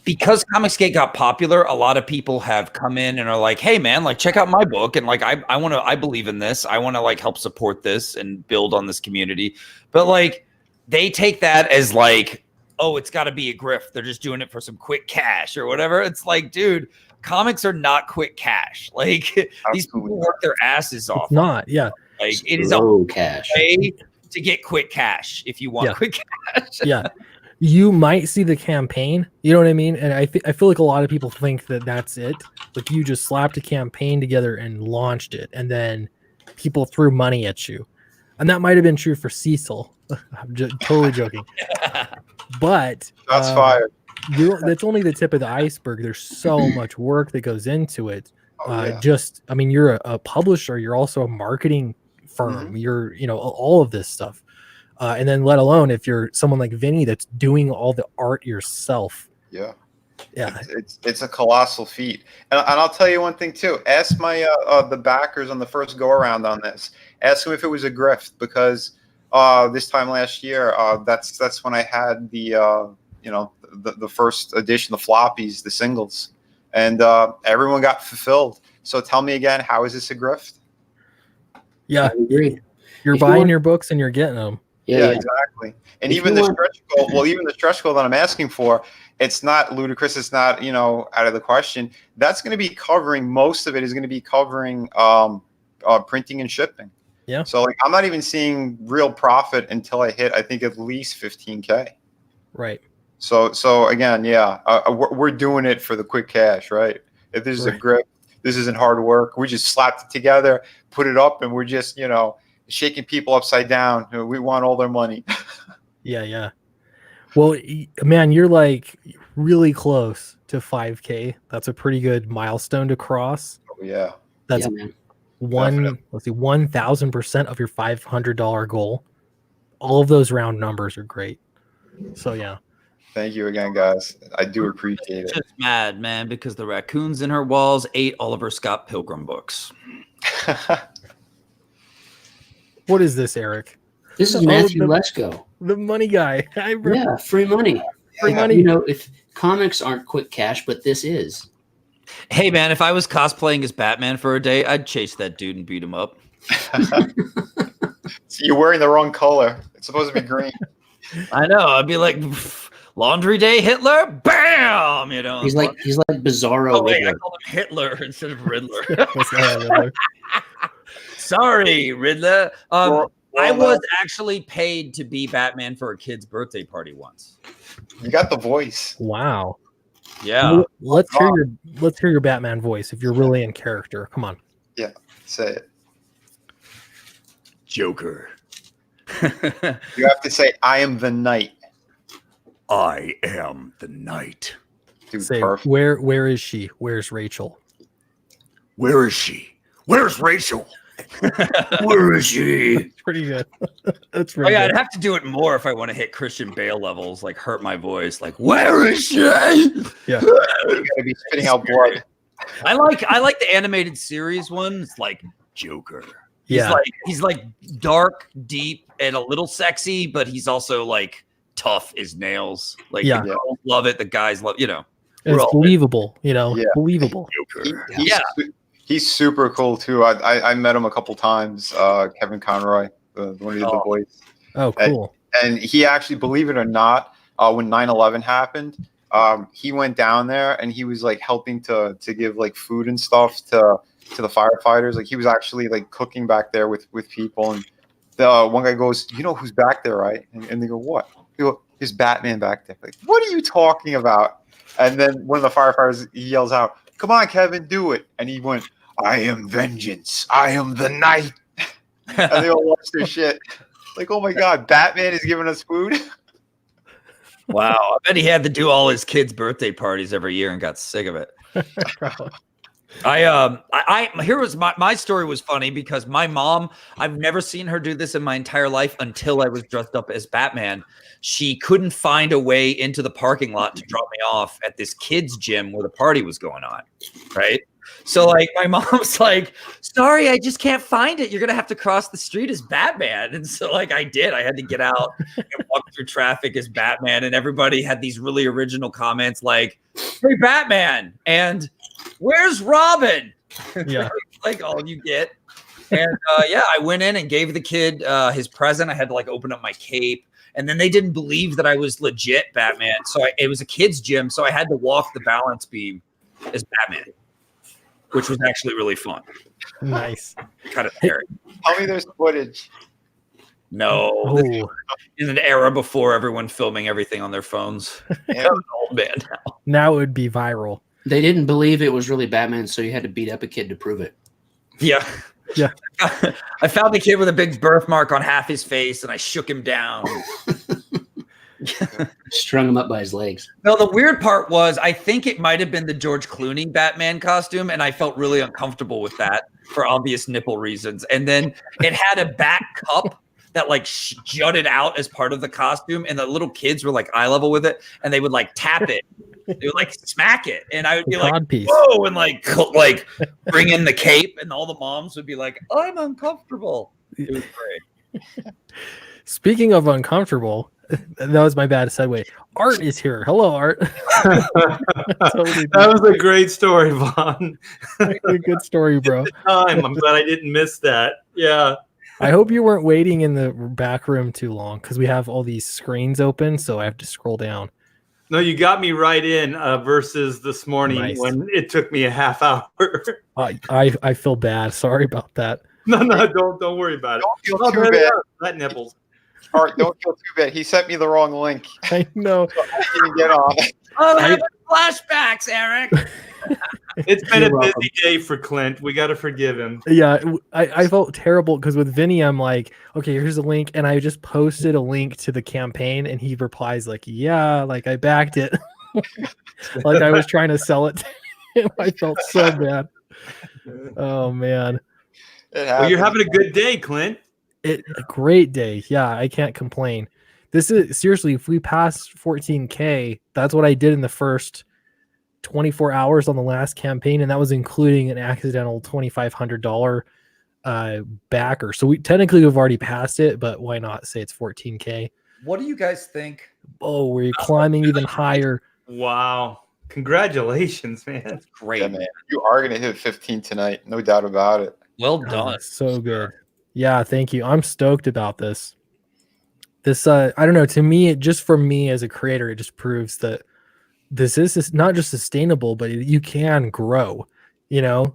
because Comicsgate got popular, a lot of people have come in and are like, hey man, like check out my book. And like, I believe in this. I want to like help support this and build on this community. But like, they take that as like, oh, it's got to be a grift. They're just doing it for some quick cash or whatever. It's like, dude, comics are not quick cash. Like these people work their asses off. It's not, yeah. Like it is a cash way to get quick cash if you want quick cash. Yeah. You might see the campaign, you know what I mean? And I feel like a lot of people think that that's it. Like you just slapped a campaign together and launched it, and then people threw money at you. And that might have been true for Cecil. I'm just totally joking. But that's fire. That's only the tip of the iceberg. There's so much work that goes into it. I mean, you're a publisher, you're also a marketing firm, you're, you know, all of this stuff. And then let alone if you're someone like Vinny that's doing all the art yourself. Yeah. Yeah. It's a colossal feat. And I'll tell you one thing too. Ask my the backers on the first go around on this. Ask them if it was a grift, because this time last year, that's when I had the the first edition, the floppies, the singles, and everyone got fulfilled. So tell me again, how is this a grift? Yeah, I agree. You're buying your books and you're getting them. Yeah, exactly. And even the stretch goal, even the stretch goal that I'm asking for, it's not ludicrous. It's not, out of the question. That's going to be covering, most of it is going to be covering printing and shipping. Yeah. So like, I'm not even seeing real profit until I hit, I think, at least 15K. Right. So again, we're doing it for the quick cash, right? If this is a grip, this isn't hard work. We just slapped it together, put it up, and we're just, shaking people upside down. We want all their money. Yeah. Well, man, you're like really close to 5K. That's a pretty good milestone to cross. Oh yeah. That's 1,000% of your $500 goal. All of those round numbers are great. So yeah. Thank you again, guys. I do appreciate it. Just mad, man, because the raccoons in her walls ate Oliver Scott Pilgrim books. What is this, Eric? This is Matthew Lesko, the money guy. Yeah, free money. Free money. If comics aren't quick cash, but this is. Hey, man, if I was cosplaying as Batman for a day, I'd chase that dude and beat him up. So you're wearing the wrong color. It's supposed to be green. I know. I'd be like, Laundry Day Hitler, bam! He's like Bizarro. Oh wait, I called him Hitler instead of Riddler. Sorry, Riddler. I was actually paid to be Batman for a kid's birthday party once. You got the voice. Wow. Yeah. Let's hear your Batman voice if you're really in character. Come on. Yeah, say it. Joker. You have to say, I am the knight. I am the knight. Dude, say, perfect. Where is she? Where's Rachel? Where is she? Where's Rachel? Where is she? Pretty good. That's pretty good. I'd have to do it more if I want to hit Christian Bale levels, like hurt my voice. Like, where is she? Yeah. You gotta be spitting out blood. I like the animated series ones, like Joker. He's like dark, deep, and a little sexy, but he's also like tough as nails. Like the girls love it, the guys love, It's believable, believable. Joker. He's super cool too. I met him a couple times. Kevin Conroy, the one who did the voice. Oh, cool. And he actually, believe it or not, when 9/11 happened, he went down there and he was like helping to give like food and stuff to the firefighters. Like he was actually like cooking back there with people. And the one guy goes, "You know who's back there, right?" And they go, "What?" He goes, "There's Batman back there." Like, what are you talking about? And then one of the firefighters yells out, "Come on, Kevin, do it!" And he went, "I am vengeance. I am the knight." And they all lost their shit. Like, oh my God, Batman is giving us food. Wow. I bet he had to do all his kids' birthday parties every year and got sick of it. Here was my story was funny because my mom, I've never seen her do this in my entire life until I was dressed up as Batman. She couldn't find a way into the parking lot to drop me off at this kids gym where the party was going on, right? So like my mom's like, sorry, I just can't find it. You're gonna have to cross the street as Batman. And so like I did. I had to get out and walk through traffic as Batman, and everybody had these really original comments like, hey, Batman, and where's Robin? Yeah. Like all you get. And yeah, I went in and gave the kid his present. I had to like open up my cape. And then they didn't believe that I was legit Batman. So it was a kid's gym. So I had to walk the balance beam as Batman, which was actually really fun. Nice. Kind of scary. Tell me there's footage. No. Oh. In an era before everyone filming everything on their phones. Yeah. Old man now. Now it would be viral. They didn't believe it was really Batman, so you had to beat up a kid to prove it. Yeah. Yeah. I found the kid with a big birthmark on half his face, and I shook him down. Strung him up by his legs. No, the weird part was I think it might have been the George Clooney Batman costume, and I felt really uncomfortable with that for obvious nipple reasons. And then it had a back cup that like jutted out as part of the costume, and the little kids were like eye level with it, and they would like tap it. They would like smack it, and I would be like, whoa, and like bring in the cape, and all the moms would be like, I'm uncomfortable. It was great. Speaking of uncomfortable, that was my bad segue. Art is here. Hello, Art. Totally that was a great story, Vaughn. Good story, bro. I'm glad I didn't miss that. Yeah. I hope you weren't waiting in the back room too long because we have all these screens open, so I have to scroll down. No, you got me right in versus this morning when it took me a half hour. I feel bad. Sorry about that. No, don't worry about it. Don't feel too bad. That nipples. All right, don't feel too bad. He sent me the wrong link. I know. So I didn't get on. I'm having flashbacks, Eric. It's been a busy day for Clint. We got to forgive him. Yeah, I felt terrible because with Vinny, I'm like, okay, here's a link. And I just posted a link to the campaign and he replies like, yeah, like I backed it. Like I was trying to sell it to him. I felt so bad. Oh, man. Well, you're having a good day, Clint. A great day. Yeah, I can't complain. This is seriously, if we pass 14K, that's what I did in the first 24 hours on the last campaign, and that was including an accidental $2,500 backer. So we technically have already passed it, but why not say it's 14K? What do you guys think? Oh, we're climbing even higher. Wow. Congratulations, man. That's great. Yeah, man. You are going to hit 15 tonight. No doubt about it. Well done. So good. Yeah, thank you. I'm stoked about this. This, I don't know, to me, just for me as a creator, it just proves that this is not just sustainable, but you can grow, you know,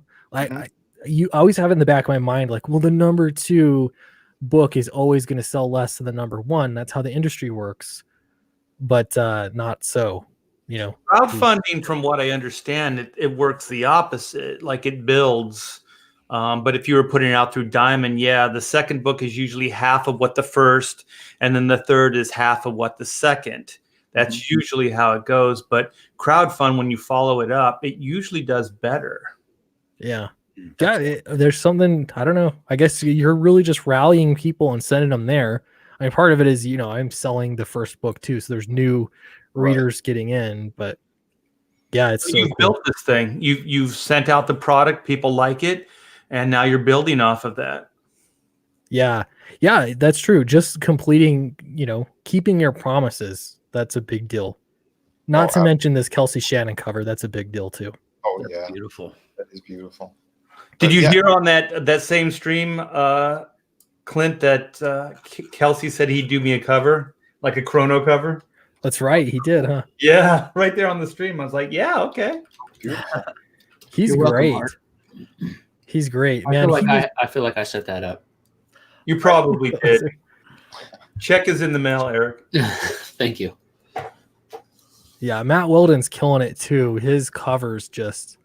you always have in the back of my mind, like, well, the number 2 book is always going to sell less than the number 1. That's how the industry works, but not so, you know. Crowdfunding, from what I understand, it works the opposite. Like it builds. But if you were putting it out through Diamond, yeah, the second book is usually half of what the first, and then the third is half of what the second. That's usually how it goes. But crowdfund, when you follow it up, it usually does better. Yeah. There's something, I don't know. I guess you're really just rallying people and sending them there. I mean, part of it is, you know, I'm selling the first book too. So there's new readers getting in. But yeah, it's so you've built this thing. You've sent out the product. People like it. And now you're building off of that. Yeah, that's true. Just completing, you know, keeping your promises. That's a big deal. Not to mention this Kelsey Shannon cover. That's a big deal too. Oh, that's yeah. Beautiful. That is beautiful. Did you hear on that same stream, Clint, that Kelsey said he'd do me a cover, like a chrono cover? That's right. He did, huh? Yeah, right there on the stream. I was like, yeah, okay. He's great. He's great, man. I feel like I set that up. You probably did. Check is in the mail, Eric. Thank you. Yeah, Matt Wilden's killing it too. His covers just,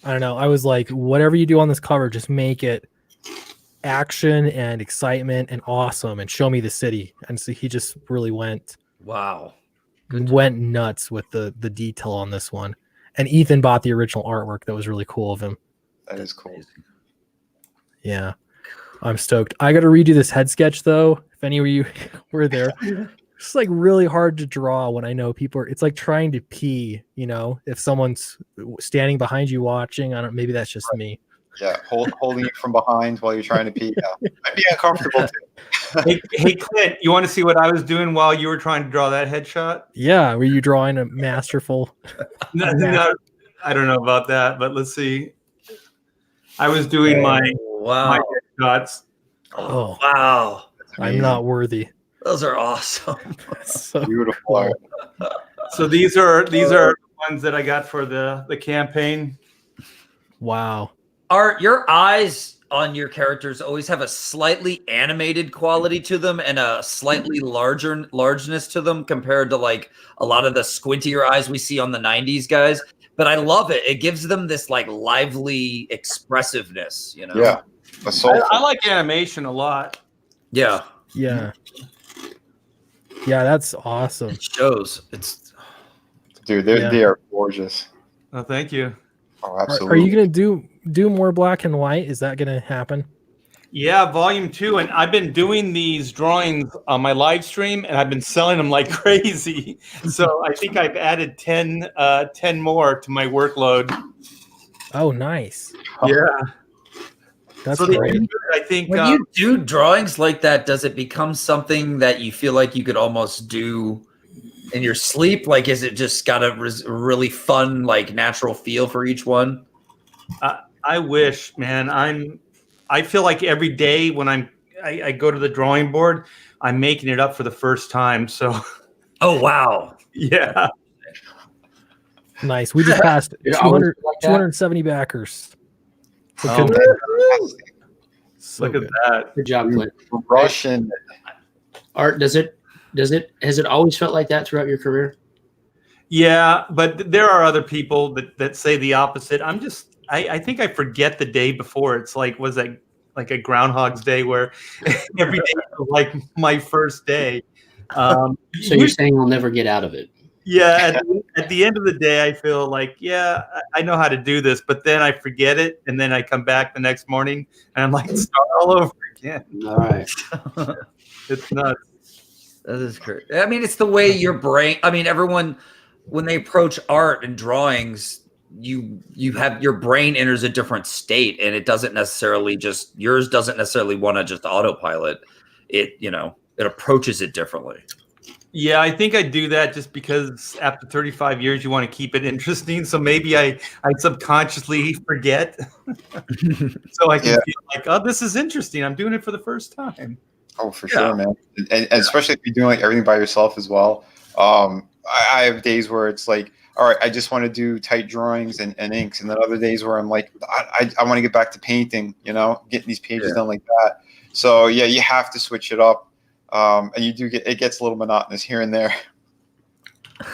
I don't know. I was like, whatever you do on this cover, just make it action and excitement and awesome and show me the city. And so he just really went nuts with the detail on this one. And Ethan bought the original artwork. That was really cool of him. That is cool. Yeah, I'm stoked. I got to redo this head sketch though. If any of you were there, it's like really hard to draw when I know people are. It's like trying to pee. You know, if someone's standing behind you watching, I don't. Maybe that's just me. Yeah, holding you from behind while you're trying to pee. Yeah, might be uncomfortable too. Hey, Clint, you want to see what I was doing while you were trying to draw that headshot? Yeah, were you drawing a masterful? No, I don't know about that, but let's see. I was doing my headshots. Oh wow! I'm not worthy. Those are awesome. So beautiful art. So these are the ones that I got for the campaign. Wow. Are your eyes on your characters always have a slightly animated quality to them and a slightly largeness to them compared to like a lot of the squintier eyes we see on the 90s guys? But I love it. It gives them this like lively expressiveness, you know? Yeah. I like animation a lot. Yeah. Yeah. Yeah, that's awesome. It shows. It's dude, they are gorgeous. Oh, thank you. Oh, absolutely. Are you gonna do more black and white? Is that gonna happen? Yeah, volume 2, and I've been doing these drawings on my live stream, and I've been selling them like crazy. So I think I've added 10 more to my workload. Oh, nice. Yeah, that's so great. I think when you do drawings like that, does it become something that you feel like you could almost do in your sleep? Like, is it just got a really fun, like natural feel for each one? I wish, man. I feel like every day when I go to the drawing board, I'm making it up for the first time. So, oh wow, yeah, nice. We just passed 270 backers. So look at that. Good job, Clint. Russian Art, has it always felt like that throughout your career? Yeah, but there are other people that say the opposite. I think I forget the day before. It's like, was that like a Groundhog's Day where every day was like my first day? So you're saying I'll never get out of it? Yeah. At the end of the day, I feel like, yeah, I know how to do this, but then I forget it, and then I come back the next morning and I'm like, start all over again. All right. It's nuts. That is great. I mean, it's the way your brain. I mean, everyone when they approach art and drawings, you have your brain enters a different state, and it doesn't necessarily yours doesn't necessarily want to just autopilot it. You know, it approaches it differently. Yeah, I think I do that just because after 35 years, you want to keep it interesting. So maybe I subconsciously forget. So I can feel like, oh, this is interesting. I'm doing it for the first time. Oh, for sure, man. And especially if you're doing like everything by yourself as well. I have days where it's like, all right, I just want to do tight drawings and inks. And then other days where I'm like, I want to get back to painting, you know, getting these pages done like that. So yeah, you have to switch it up. And you do it gets a little monotonous here and there.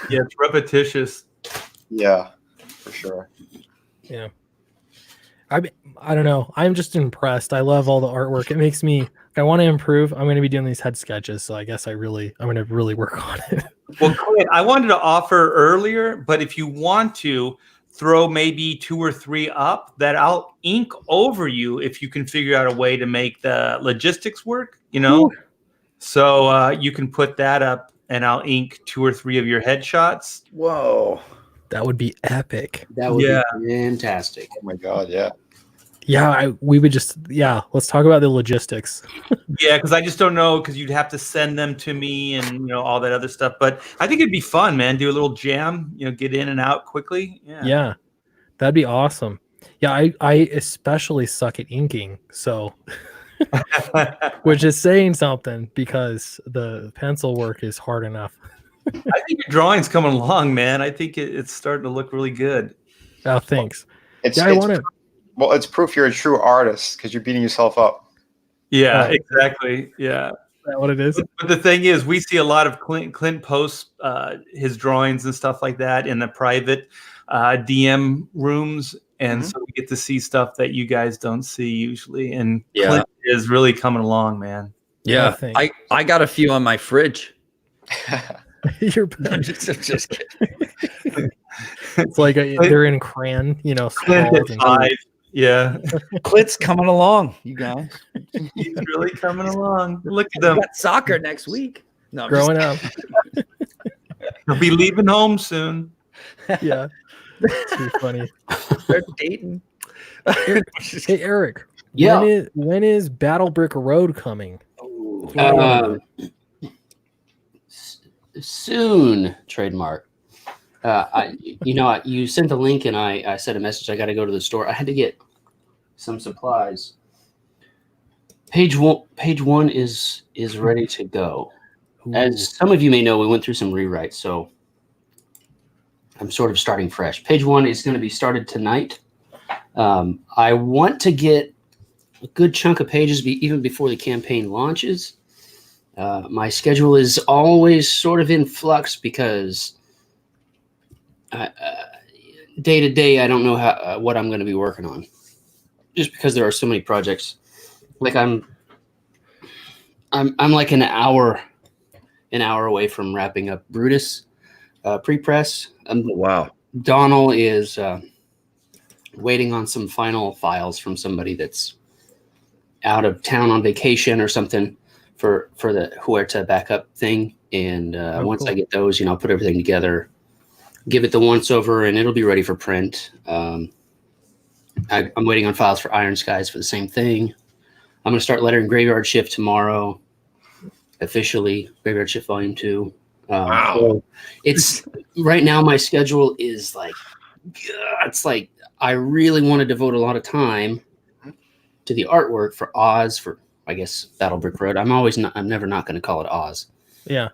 Yeah, it's repetitious. Yeah, for sure. Yeah. I don't know. I'm just impressed. I love all the artwork. It makes me, I want to improve. I'm going to be doing these head sketches. So I guess I'm going to really work on it. Well, Clint, I wanted to offer earlier, but if you want to throw maybe 2 or 3 up that I'll ink over you if you can figure out a way to make the logistics work, you know? Ooh. So you can put that up and I'll ink 2 or 3 of your headshots. Whoa. That would be epic. That would be fantastic. Oh my God. Yeah. Yeah. Let's talk about the logistics. Yeah. Cause I just don't know. Cause you'd have to send them to me and, you know, all that other stuff, but I think it'd be fun, man. Do a little jam, you know, get in and out quickly. Yeah. That'd be awesome. Yeah. I especially suck at inking. So, which is saying something because the pencil work is hard enough. I think your drawing's coming along, man. I think it's starting to look really good. Oh, thanks. Well, it's proof you're a true artist because you're beating yourself up. Yeah, exactly. Yeah. Is that what it is? But the thing is, we see a lot of Clint posts his drawings and stuff like that in the private DM rooms. And so we get to see stuff that you guys don't see usually. And Clint is really coming along, man. Yeah. I got a few on my fridge. You're just kidding. It's like they're in crayon, sprawled and 5. Yeah. Clint's coming along, you guys. He's really coming along. Look at We them. got soccer next week. No, I'm growing up. He'll be leaving home soon. Yeah. Too funny. start dating. Hey, Eric. Yeah. When is Battle Brick Road coming? Soon, trademark. You sent the link and I sent a message. I got to go to the store. I had to get some supplies. Page one is ready to go. Ooh. As some of you may know, we went through some rewrites, so I'm sort of starting fresh. Page 1 is going to be started tonight. I want to get a good chunk of pages even before the campaign launches. My schedule is always sort of in flux because day to day, I don't know what I'm going to be working on, just because there are so many projects. Like I'm like an hour away from wrapping up Brutus pre-press. Wow. Donald is waiting on some final files from somebody that's out of town on vacation or something for the Huerta backup thing. And once I get those, I'll put everything together, give it the once over, and it'll be ready for print. I'm waiting on files for Iron Skies for the same thing. I'm going to start lettering Graveyard Shift tomorrow, officially, Graveyard Shift Volume 2. Wow. So it's right now my schedule is like, it's like I really want to devote a lot of time to the artwork for Oz, for I guess Battle Brick Road. I'm never not going to call it Oz. Yeah.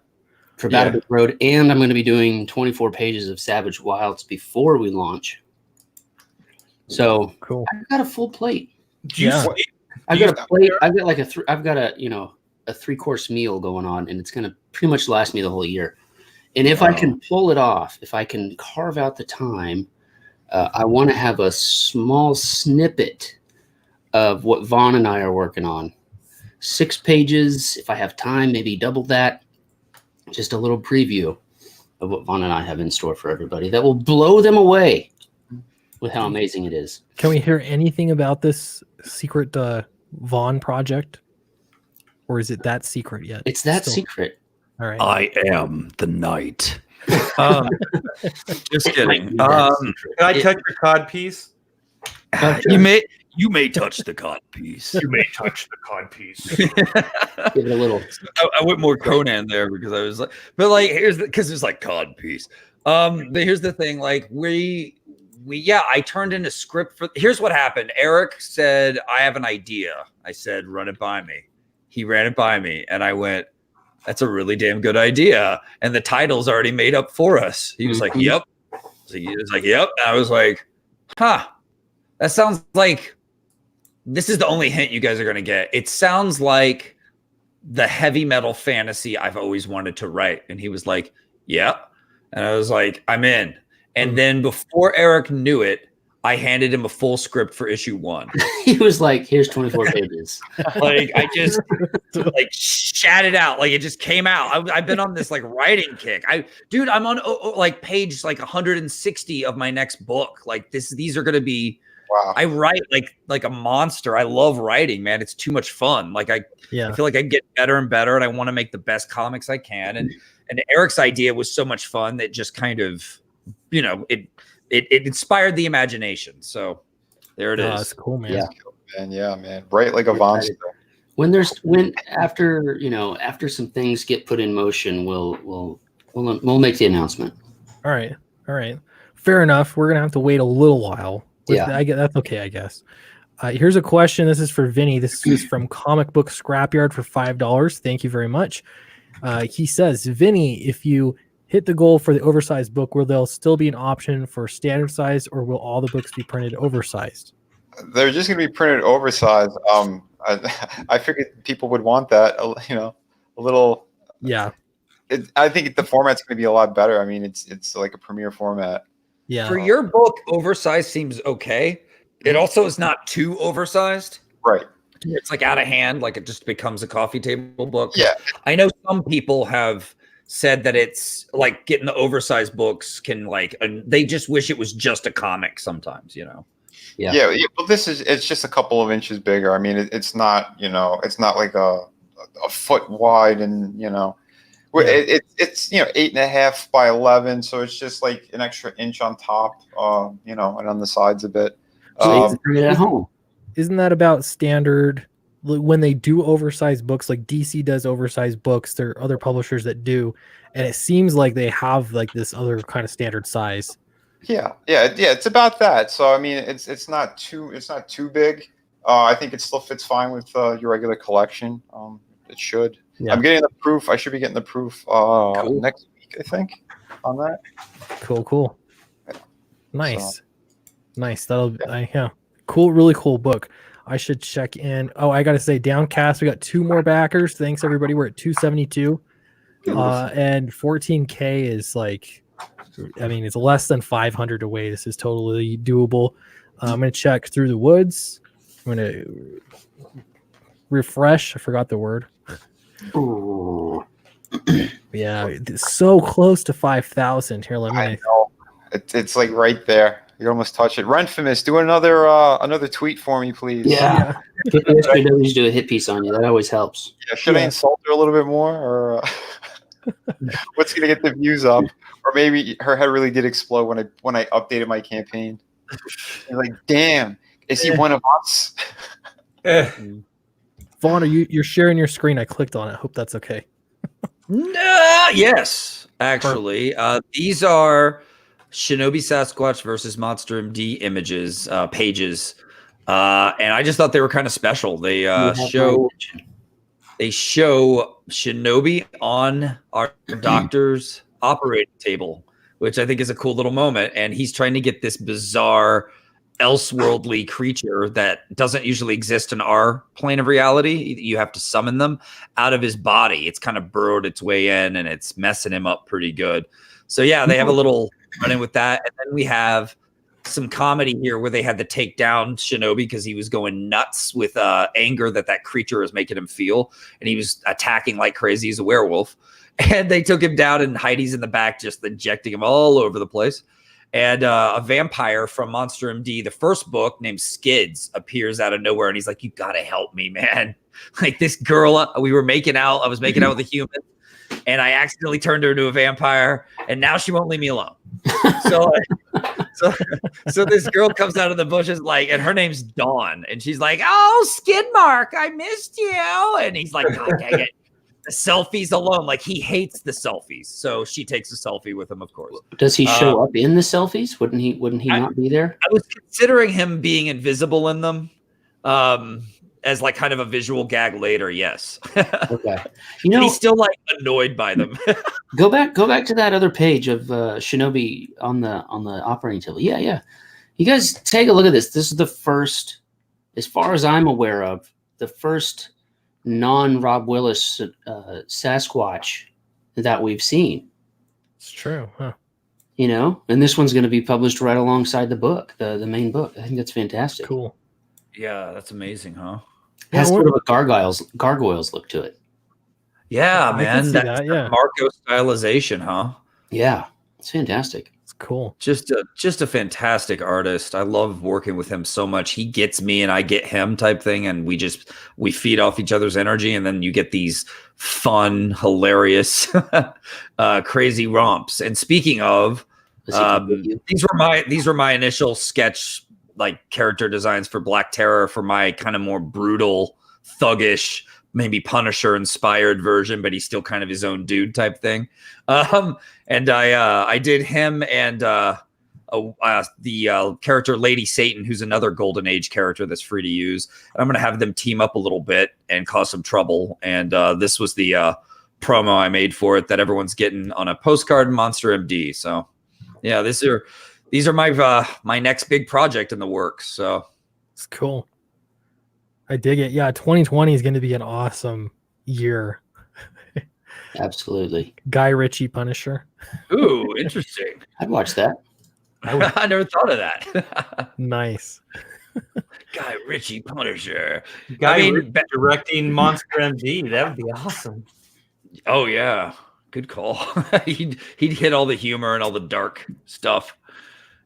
For Battle Brick Road, and I'm going to be doing 24 pages of Savage Wilds before we launch. So cool. I've got a full plate. Yeah. I've got a plate. I've got like a 3-course meal going on, and it's going to pretty much last me the whole year. And if I can pull it off, if I can carve out the time, I want to have a small snippet of what Vaughn and I are working on. 6 pages, if I have time, maybe double that. Just a little preview of what Vaughn and I have in store for everybody that will blow them away with how amazing it is. Can we hear anything about this secret Vaughn project? Or is it that secret yet? It's that secret. All right. I am the knight. Just kidding. Can I touch your cod piece? You may touch the cod piece. You may touch the cod piece. Give it a little. I went more Conan there because I was like, but like because it's like cod piece. But here's the thing, like I turned in a script for. Here's what happened. Eric said, "I have an idea." I said, "Run it by me." He ran it by me, and I went, "That's a really damn good idea." And the title's already made up for us. He was like, "Yep." So he was like, "Yep." And I was like, "Huh." That sounds like this is the only hint you guys are going to get. It sounds like the heavy metal fantasy I've always wanted to write. And he was like, yeah. And I was like, I'm in. And then before Eric knew it, I handed him a full script for issue 1. He was like, here's 24 pages. Like I just like shat it out. Like it just came out. I've been on this like writing kick. I'm on like page like 160 of my next book. Like these are going to be, wow. I write like a monster. I love writing, man. It's too much fun. Like I feel like I get better and better, and I want to make the best comics I can. And Eric's idea was so much fun that just kind of, it inspired the is. So there it is. That's cool, man. Yeah, man. Bright like a monster. After some things get put in motion, we'll make the announcement. All right. Fair enough. We're gonna have to wait a little while. That's okay, I guess. Here's a question. This is for Vinny. This is from Comic Book Scrapyard for $5. Thank you very much. He says, Vinny, if you hit the goal for the oversized book, will there still be an option for standard size, or will all the books be printed oversized? They're just going to be printed oversized. I figured people would want that, a little. Yeah. I think the format's going to be a lot better. I mean, it's like a premiere format. Yeah. For your book, oversized seems okay. It also is not too oversized. Right. It's like out of hand, like it just becomes a coffee table book. Yeah. I know some people have said that it's like getting the oversized books can like they just wish it was just a comic sometimes, you know. Yeah. But it's just a couple of inches bigger. I mean, it's not, you know, it's not like a foot wide, and you know, it's you know 8.5 by 11, so it's just like an extra inch on top, you know, and on the sides a bit. At home. Isn't that about standard? When they do oversized books, like DC does oversized books, there are other publishers that do, and it seems like they have like this other kind of standard size. Yeah, it's about that. So I mean, it's not too big. I think it still fits fine with your regular collection. It should. Yeah. I'm getting the proof. I should be getting the proof cool. Next week, I think, on that. Cool. Yeah. Nice. That'll cool, really cool book. I should check in. Oh, I gotta say, Downcast, we got 2 more backers. Thanks everybody. We're at 272. And 14K is like, I mean, it's less than 500 away. This is totally doable. I'm gonna check Through the Woods. I'm gonna refresh. I forgot the word. Yeah, it's so close to 5,000. Here, let me. I know. It's like right there. You almost touch it. Renfamous, do another tweet for me, please. Yeah. Get the SJWs do a hit piece on you. That always helps. Yeah, should I insult her a little bit more, or what's gonna get the views up? Or maybe her head really did explode when I updated my campaign. Like, damn, is he one of us? Vaughn, you're sharing your screen. I clicked on it. Hope that's okay. Yes, actually, these are Shinobi Sasquatch versus Monster MD images, pages, and I just thought they were kind of special. They show Shinobi on our doctor's operating table, which I think is a cool little moment, and he's trying to get this bizarre elseworldly creature that doesn't usually exist in our plane of reality. You have to summon them out of his body. It's kind of burrowed its way in, and it's messing him up pretty good. So yeah, they have a little running with that. And then we have some comedy here where they had to take down Shinobi because he was going nuts with anger that creature was making him feel. And he was attacking like crazy. He's a werewolf. And they took him down, and Heidi's in the back just injecting him all over the place. And a vampire from Monster MD, the first book, named Skids, appears out of nowhere. And he's like, you got to help me, man. Like, this girl, we were making out. I was making out with a human, and I accidentally turned her into a vampire, and now she won't leave me alone. So this girl comes out of the bushes, like, and her name's Dawn, and she's like, "Oh, Skidmark, I missed you." And he's like, "God dang it, the selfies alone." Like, he hates the selfies, so she takes a selfie with him, of course. Does he show up in the selfies? Wouldn't he not be there? I was considering him being invisible in them. As like kind of a visual gag later, yes. Okay, you know, he's still like annoyed by them. go back to that other page of Shinobi on the operating table. Yeah. You guys take a look at this. This is the first, as far as I'm aware of, the first non-Rob Willis Sasquatch that we've seen. It's true, huh? You know, and this one's going to be published right alongside the book, the main book. I think that's fantastic. Cool. Yeah, that's amazing, huh? It has sort of a gargoyles look to it. Yeah, man. That's Marco stylization, huh? Yeah, it's fantastic. It's cool. Just a fantastic artist. I love working with him so much. He gets me and I get him type thing, and we feed off each other's energy, and then you get these fun, hilarious, crazy romps. And speaking of, these were my initial sketch, like, character designs for Black Terror, for my kind of more brutal, thuggish, maybe Punisher inspired version, but he's still kind of his own dude type thing. And I did him and the character Lady Satan, who's another Golden Age character that's free to use. And I'm going to have them team up a little bit and cause some trouble. And this was the promo I made for it that everyone's getting on a postcard in Monster MD. So yeah, these are my next big project in the works. So it's cool. I dig it. Yeah, 2020 is going to be an awesome year. Absolutely. Guy Ritchie Punisher. Ooh, interesting. I'd watch that. I never thought of that. Nice. Guy Ritchie Punisher. Guy directing Monster MD. That would be awesome. Oh yeah. Good call. he'd hit all the humor and all the dark stuff.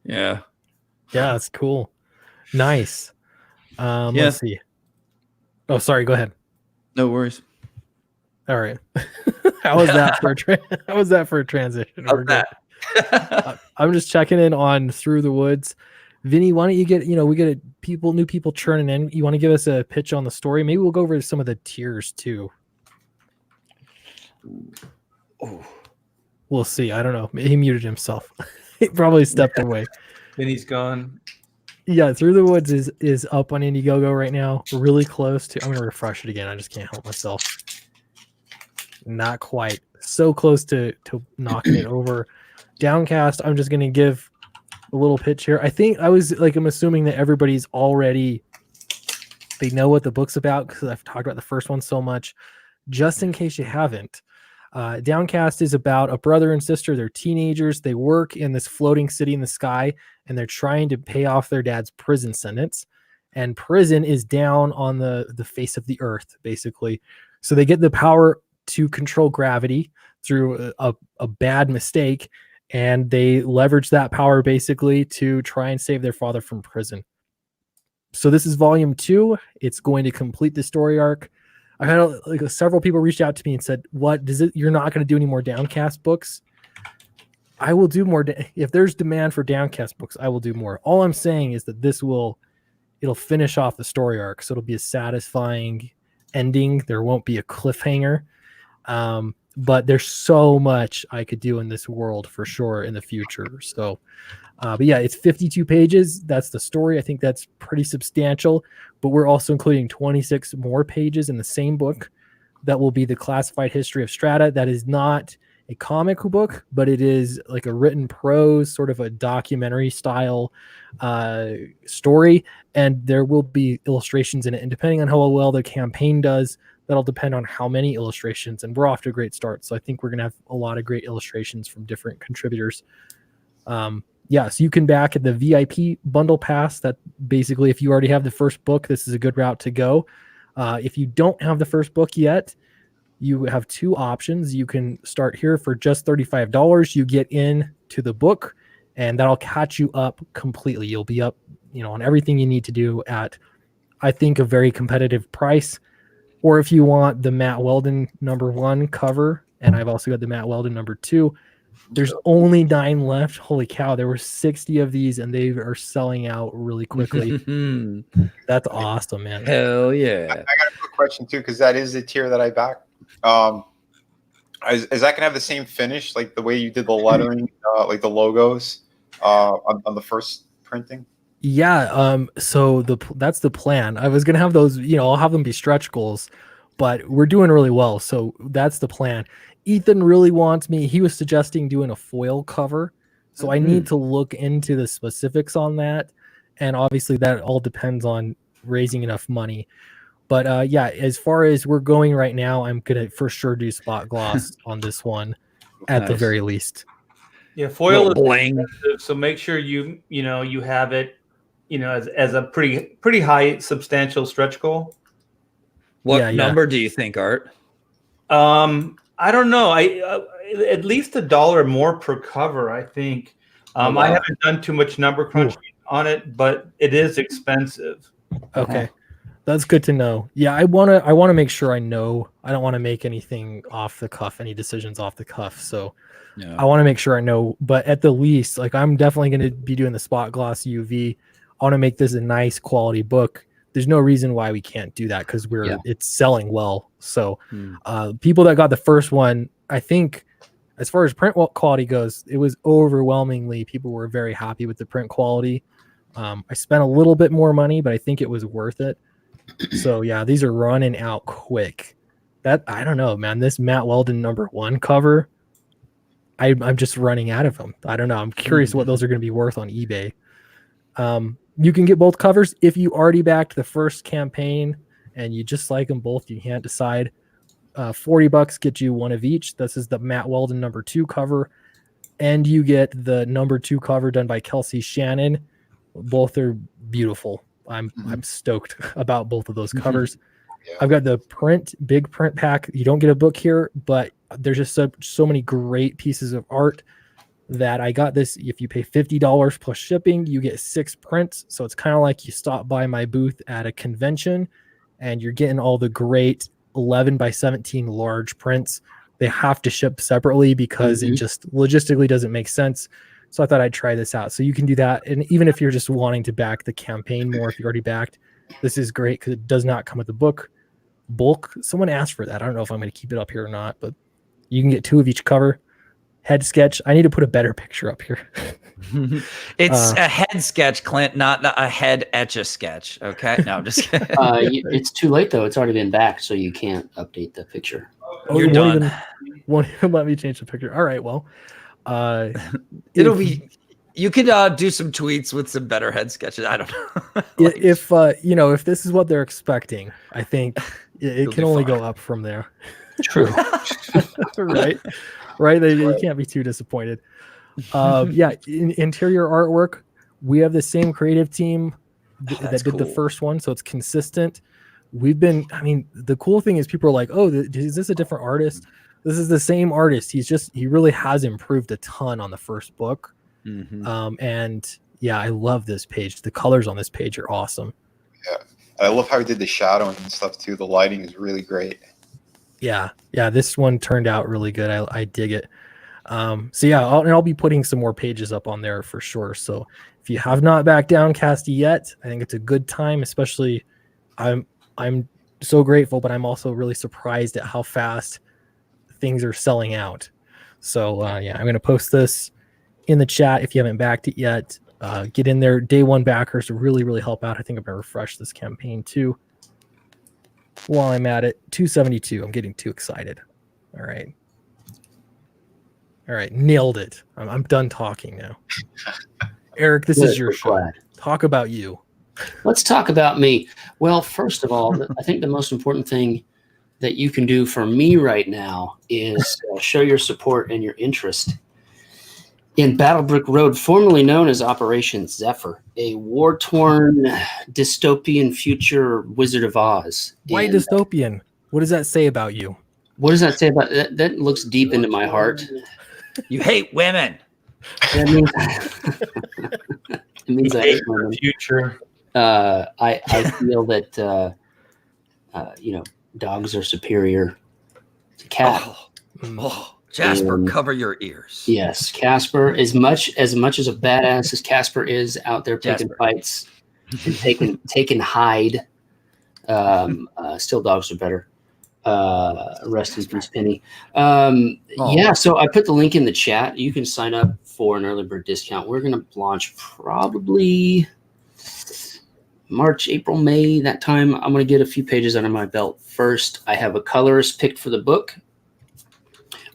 Yeah. Yeah, that's cool. Nice. Let's see. Oh, sorry. Go ahead. No worries. All right. How was that for a transition? How's that? I'm just checking in on Through the Woods. Vinny, why don't you get, we get new people churning in. You want to give us a pitch on the story? Maybe we'll go over some of the tiers too. Oh. We'll see. I don't know. He muted himself. He probably stepped away. Vinny's gone. Yeah, Through the Woods is up on Indiegogo right now. We're really close to. I'm gonna refresh it again. I just can't help myself. Not quite. So close to knocking it over. Downcast. I'm just gonna give a little pitch here. I think I'm assuming that everybody's already. They know what the book's about because I've talked about the first one so much. Just in case you haven't, Downcast is about a brother and sister. They're teenagers. They work in this floating city in the sky, and they're trying to pay off their dad's prison sentence. And prison is down on the face of the earth, basically. So they get the power to control gravity through a bad mistake, and they leverage that power basically to try and save their father from prison. So this is volume 2. It's going to complete the story arc. I had several people reached out to me and said, "What does it? You're not going to do any more Downcast books?" I will do more. If there's demand for Downcast books, I will do more. All I'm saying is that it'll finish off the story arc, so it'll be a satisfying ending. There won't be a cliffhanger, but there's so much I could do in this world for sure in the future. So, but yeah, it's 52 pages. That's the story. I think that's pretty substantial. But we're also including 26 more pages in the same book. That will be the classified history of Strata. That is not a comic book, but it is like a written prose, sort of a documentary style story. And there will be illustrations in it. And depending on how well the campaign does, that'll depend on how many illustrations. And we're off to a great start. So I think we're going to have a lot of great illustrations from different contributors. So you can back at the VIP bundle pass. That basically, if you already have the first book, this is a good route to go. If you don't have the first book yet, you have 2 options. You can start here for just $35. You get into the book, and that'll catch you up completely. You'll be up, on everything you need to do at, I think, a very competitive price. Or if you want the Matt Weldon #1 cover, and I've also got the Matt Weldon #2, there's only 9 left. Holy cow, there were 60 of these, and they are selling out really quickly. That's awesome, man. Hell yeah. I got a quick question too, because that is the tier that I back. Is that gonna have the same finish, like the way you did the lettering, like the logos on the first printing? Yeah, so that's the plan. I was gonna have those, I'll have them be stretch goals, but we're doing really well, so that's the plan. Ethan really wants me. He was suggesting doing a foil cover, so I need to look into the specifics on that, and obviously that all depends on raising enough money. But as far as we're going right now, I'm gonna for sure do spot gloss on this one, at the very least. Yeah, foil is bling. expensive, so make sure you have it, as a pretty high substantial stretch goal. What number do you think, Art? I don't know. I at least $1 more per cover, I think. I haven't done too much number crunching on it, but it is expensive. Okay. That's good to know. Yeah, I want to make sure I know. I don't want to make anything off the cuff, any decisions off the cuff. So I want to make sure I know, but at the least, I'm definitely going to be doing the spot gloss UV. I want to make this a nice quality book. There's no reason why we can't do that because it's selling well. So people that got the first one, I think as far as print quality goes, it was overwhelmingly, people were very happy with the print quality. I spent a little bit more money, but I think it was worth it. So yeah, these are running out quick. That I don't know, man. This Matt Weldon #1 cover, I'm just running out of them. I don't know. I'm curious what those are going to be worth on eBay. You can get both covers if you already backed the first campaign and you just like them both. You can't decide. $40 gets you one of each. This is the Matt Weldon #2 cover, and you get the #2 cover done by Kelsey Shannon. Both are beautiful. I'm stoked about both of those covers. I've got the big print pack. You don't get a book here, but there's just so many great pieces of art that I got this. If you pay $50 plus shipping, you get 6 prints. So it's kind of like you stop by my booth at a convention and you're getting all the great 11 by 17 large prints. They have to ship separately because it just logistically doesn't make sense. So I thought I'd try this out. So you can do that. And even if you're just wanting to back the campaign more, if you're already backed, this is great because it does not come with the book. Bulk. Someone asked for that. I don't know if I'm going to keep it up here or not, but you can get 2 of each cover. Head sketch. I need to put a better picture up here. It's a head sketch, Clint, not a head etch-a-sketch. Okay, no, I'm just kidding. It's too late though. It's already been backed, so you can't update the picture. You're done. Won't even let me change the picture. All right, well, it'll be. You could do some tweets with some better head sketches. I don't know. If if this is what they're expecting, I think it can only go up from there. True. Right. You can't be too disappointed. Interior artwork. We have the same creative team that did the first one, so it's consistent. The cool thing is people are like, oh, is this a different artist? This is the same artist. He really has improved a ton on the first book. I love this page. The colors on this page are awesome. Yeah, I love how he did the shadowing and stuff too. The lighting is really great. Yeah, this one turned out really good. I dig it. I'll be putting some more pages up on there for sure. So if you have not backed Downcast yet, I think it's a good time. Especially, I'm so grateful, but I'm also really surprised at how fast things are selling out. So I'm going to post this in the chat if you haven't backed it yet. Get in there. Day one backers to really, really help out. I think I'm going to refresh this campaign too. While I'm at it, 272. I'm getting too excited. All right, nailed it. I'm done talking now. Eric, this is your show. Talk about you. Let's talk about me. Well, first of all, I think the most important thing that you can do for me right now is show your support and your interest in Battlebrick Road, formerly known as Operation Zephyr, a war-torn dystopian future Wizard of Oz. Why dystopian? What does that say about you? What does that say about that? That looks deep into my heart. You hate women. That means I hate women. Future. I feel that dogs are superior to cats. Jasper, cover your ears. Yes, Casper, as much as a badass as Casper is out there picking fights and taking hide, still dogs are better. Rest in peace, Penny. So I put the link in the chat. You can sign up for an early bird discount. We're going to launch probably March, April, May, that time. I'm going to get a few pages under my belt first. I have a colorist picked for the book.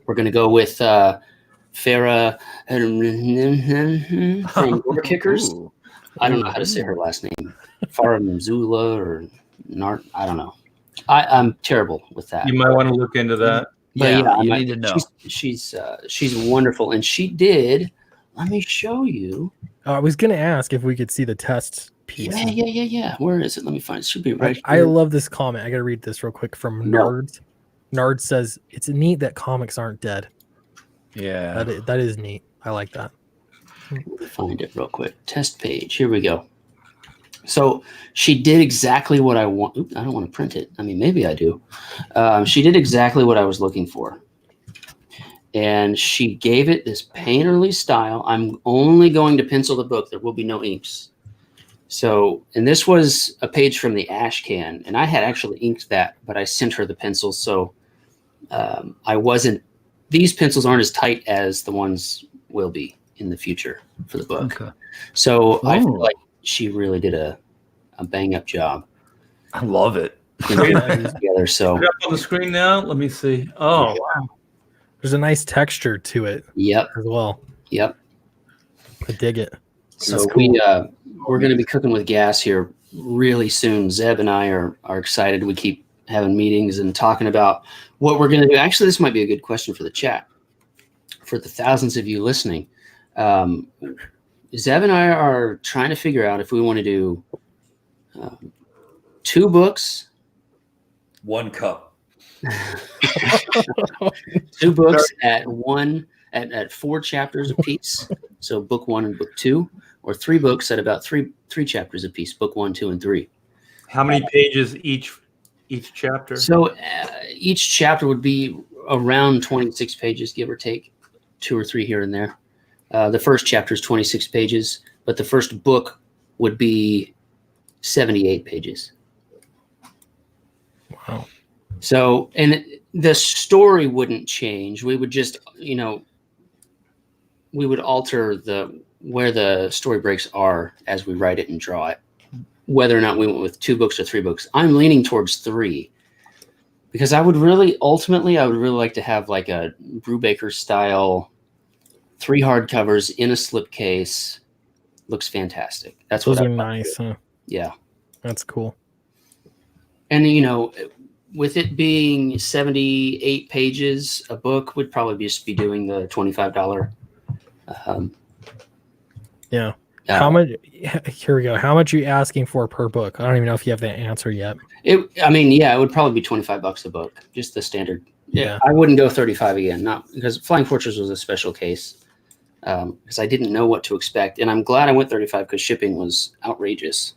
We're going to go with Farah from Gore Kickers. I don't know how to say her last name. Farah Mzula or Nart. I don't know. I'm terrible with that. You might want to look into that. You need to know. She's wonderful, and she did. Let me show you. I was going to ask if we could see the test piece. Yeah. Where is it? Let me find it. Should be right here. I love this comment. I got to read this real quick from Nards. Nard says, it's neat that comics aren't dead. Yeah. That is neat. I like that. Let me find it real quick. Test page. Here we go. So she did exactly what I want. Oops, I don't want to print it. I mean, maybe I do. She did exactly what I was looking for. And she gave it this painterly style. I'm only going to pencil the book. There will be no inks. So, and this was a page from the ash can, and I had actually inked that, but I sent her the pencils. So these pencils aren't as tight as the ones will be in the future for the book. Okay. So I feel like she really did a bang up job. I love it. Together. So up on the screen now. Let me see. Oh, wow. There's a nice texture to it. Yep. As well. Yep. I dig it. So cool. We're going to be cooking with gas here really soon. Zeb and I are excited. We keep having meetings and talking about what we're going to do. Actually, this might be a good question for the chat. For the thousands of you listening, Zeb and I are trying to figure out if we want to do 2 books. 1 cup. 2 books at 4 chapters apiece. So book 1 and book 2, or 3 books at about three chapters apiece. Book 1, 2, and 3. How many pages each chapter? So each chapter would be around 26 pages, give or take, 2 or 3 here and there. The first chapter is 26 pages, but the first book would be 78 pages. Wow. So, and the story wouldn't change. We would just, we would alter where the story breaks are as we write it and draw it. Whether or not we went with 2 books or 3 books, I'm leaning towards 3, because I would really like to have like a Brubaker style 3 hardcovers in a slipcase. Looks fantastic. That's Those what are nice, huh? Yeah, That's cool. and with it being 78 pages a book, we'd probably just be doing the $25. Yeah. How much? Here we go. How much are you asking for per book? I don't even know if you have that answer yet. It would probably be $25 a book, just the standard. Yeah. I wouldn't go 35 again, not because Flying Fortress was a special case, because I didn't know what to expect, and I'm glad I went 35 because shipping was outrageous.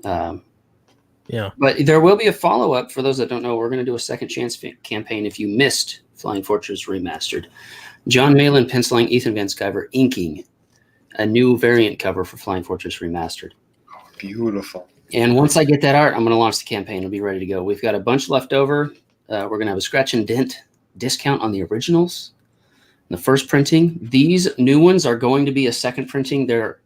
Yeah. But there will be a follow-up. For those that don't know, we're going to do a second chance campaign if you missed Flying Fortress Remastered. John Malin penciling, Ethan Van Sciver inking a new variant cover for Flying Fortress Remastered. Oh, beautiful. And once I get that art, I'm going to launch the campaign. It'll be ready to go. We've got a bunch left over. We're going to have a scratch and dent discount on the originals. The first printing. These new ones are going to be a second printing. There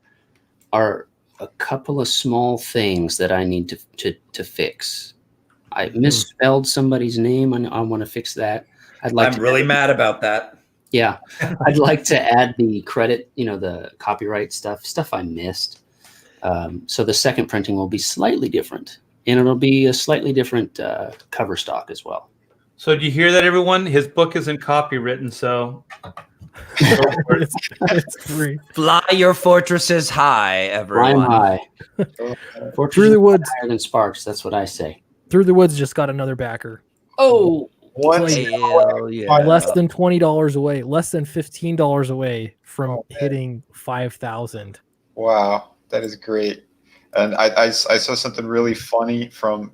are a couple of small things that I need to fix. I misspelled somebody's name, and I want to fix that. I'm really mad about that. Yeah, I'd like to add the credit, the copyright stuff I missed. So the second printing will be slightly different, and it'll be a slightly different cover stock as well. So do you hear that, everyone? His book isn't copywritten, so it's free. Fly your fortresses high, everyone. Fly high. Through the Woods. Higher than Sparks. That's what I say. Through the Woods just got another backer. Oh, What? Hell yeah. Less than $20 away, less than $15 away from hitting 5,000. Wow, that is great. And I saw something really funny from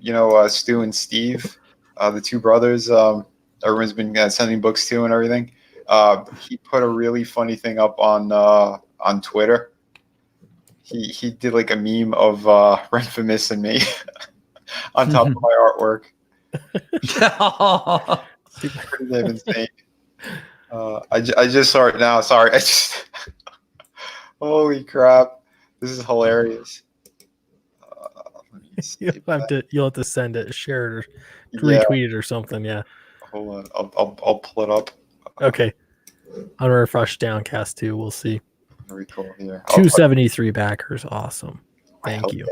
Stu and Steve, the 2 brothers. Everyone's been sending books to and everything. He put a really funny thing up on Twitter. He did like a meme of Renfamous and me on top of my artwork. Pretty damn insane. I just saw it now. Sorry, holy crap, this is hilarious. You'll have to send it, share it, or retweet it or something. Yeah. Hold on, I'll pull it up. Okay. I'm gonna refresh Downcast too. We'll see. Very cool here. 273 backers. Awesome. Thank you.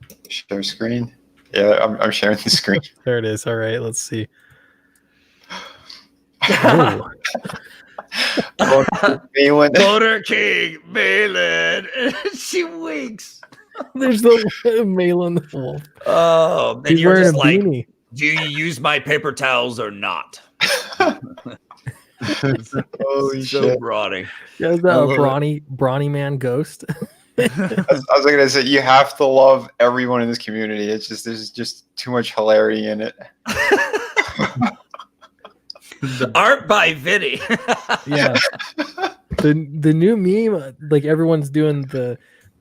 Yeah. Share screen. Yeah, I'm sharing the screen. There it is. All right, let's see. Oh. Motor King Malin. She winks. There's the Malin the wolf. Oh, and he's you're wearing just a like, beanie. do you use my paper towels or not? Holy so shit. brawny. Yeah, is that a brawny man ghost? I was gonna say, you have to love everyone in this community. It's just there's just too much hilarity in it. Art by Vinny. Yeah. The new meme, like everyone's doing the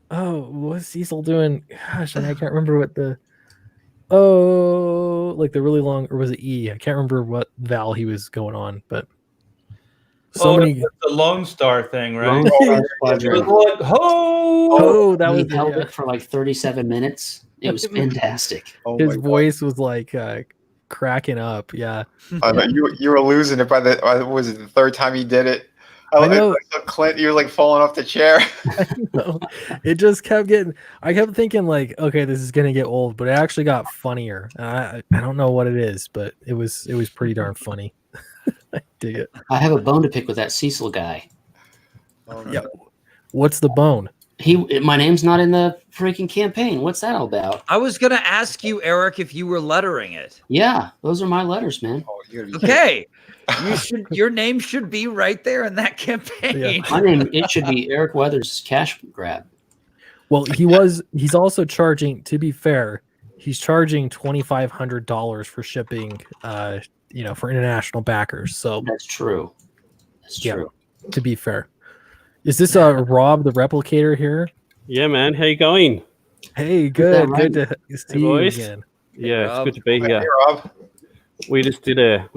what's Cecil doing? Gosh, I can't remember what like the really long, or was it E? I can't remember what vowel he was going on, but the Lone Star thing, right? That was held it for like 37 minutes. It was fantastic. His voice was like cracking up. Yeah. You were losing it by was it the 3rd time he did it? I know. Clint, you're like falling off the chair. It just kept getting. I kept thinking like, okay, this is gonna get old, but it actually got funnier. I don't know what it is, but it was pretty darn funny. I dig it. I have a bone to pick with that Cecil guy. Yeah. What's the bone? My name's not in the freaking campaign. What's that all about? I was gonna ask you, Eric, if you were lettering it. Yeah, those are my letters, man. Oh, Okay. Your name should be right there in that campaign. Yeah. My name, it should be Eric Weathers Cash Grab. Well, he's also charging, to be fair, he's charging $2,500 for shipping, for international backers. So That's true. That's Yeah. true. to be fair. Is this Rob the Replicator here? Yeah, man. How you going? Hey, good. right? Good to see you boys. again. Yeah, it's Rob. good to be Hey, here. Rob. We just did a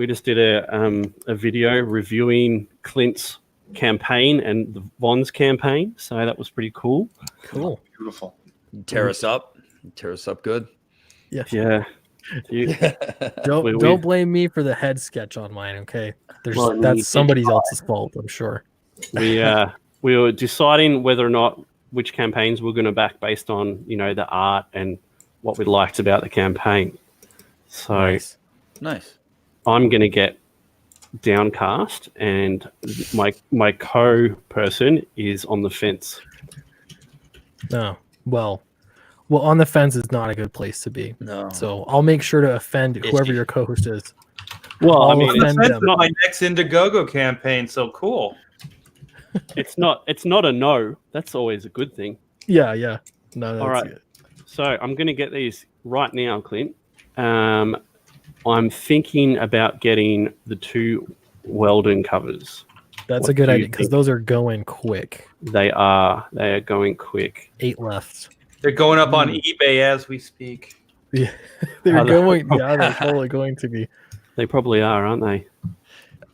video reviewing Clint's campaign and the Von's campaign, so that was pretty cool. Cool. Beautiful. Tear us up. Tear us up good. Yeah. Yeah. You- Don't blame me for the head sketch on mine, okay? Well, you That's did somebody try. else's fault, I'm sure. we were deciding whether or not which campaigns we're going to back based on the art and what we liked about the campaign. So Nice. I'm going to get Downcast, and my co-person is on the fence. No. Well, on the fence is not a good place to be. No. So I'll make sure to offend whoever your co-host is. Well, I I'll mean, offend That's them. my next Indiegogo campaign. So cool. it's not a no. That's always a good thing. Yeah. No, that's All right. good. So I'm going to get these right now, Clint. I'm thinking about getting the 2 Weldon covers. That's What a good do you idea because think? those are going quick. They are going quick. 8 left. They're going up on eBay as we speak. They're Are they? going. Yeah, they're totally going to be. They probably are, aren't they?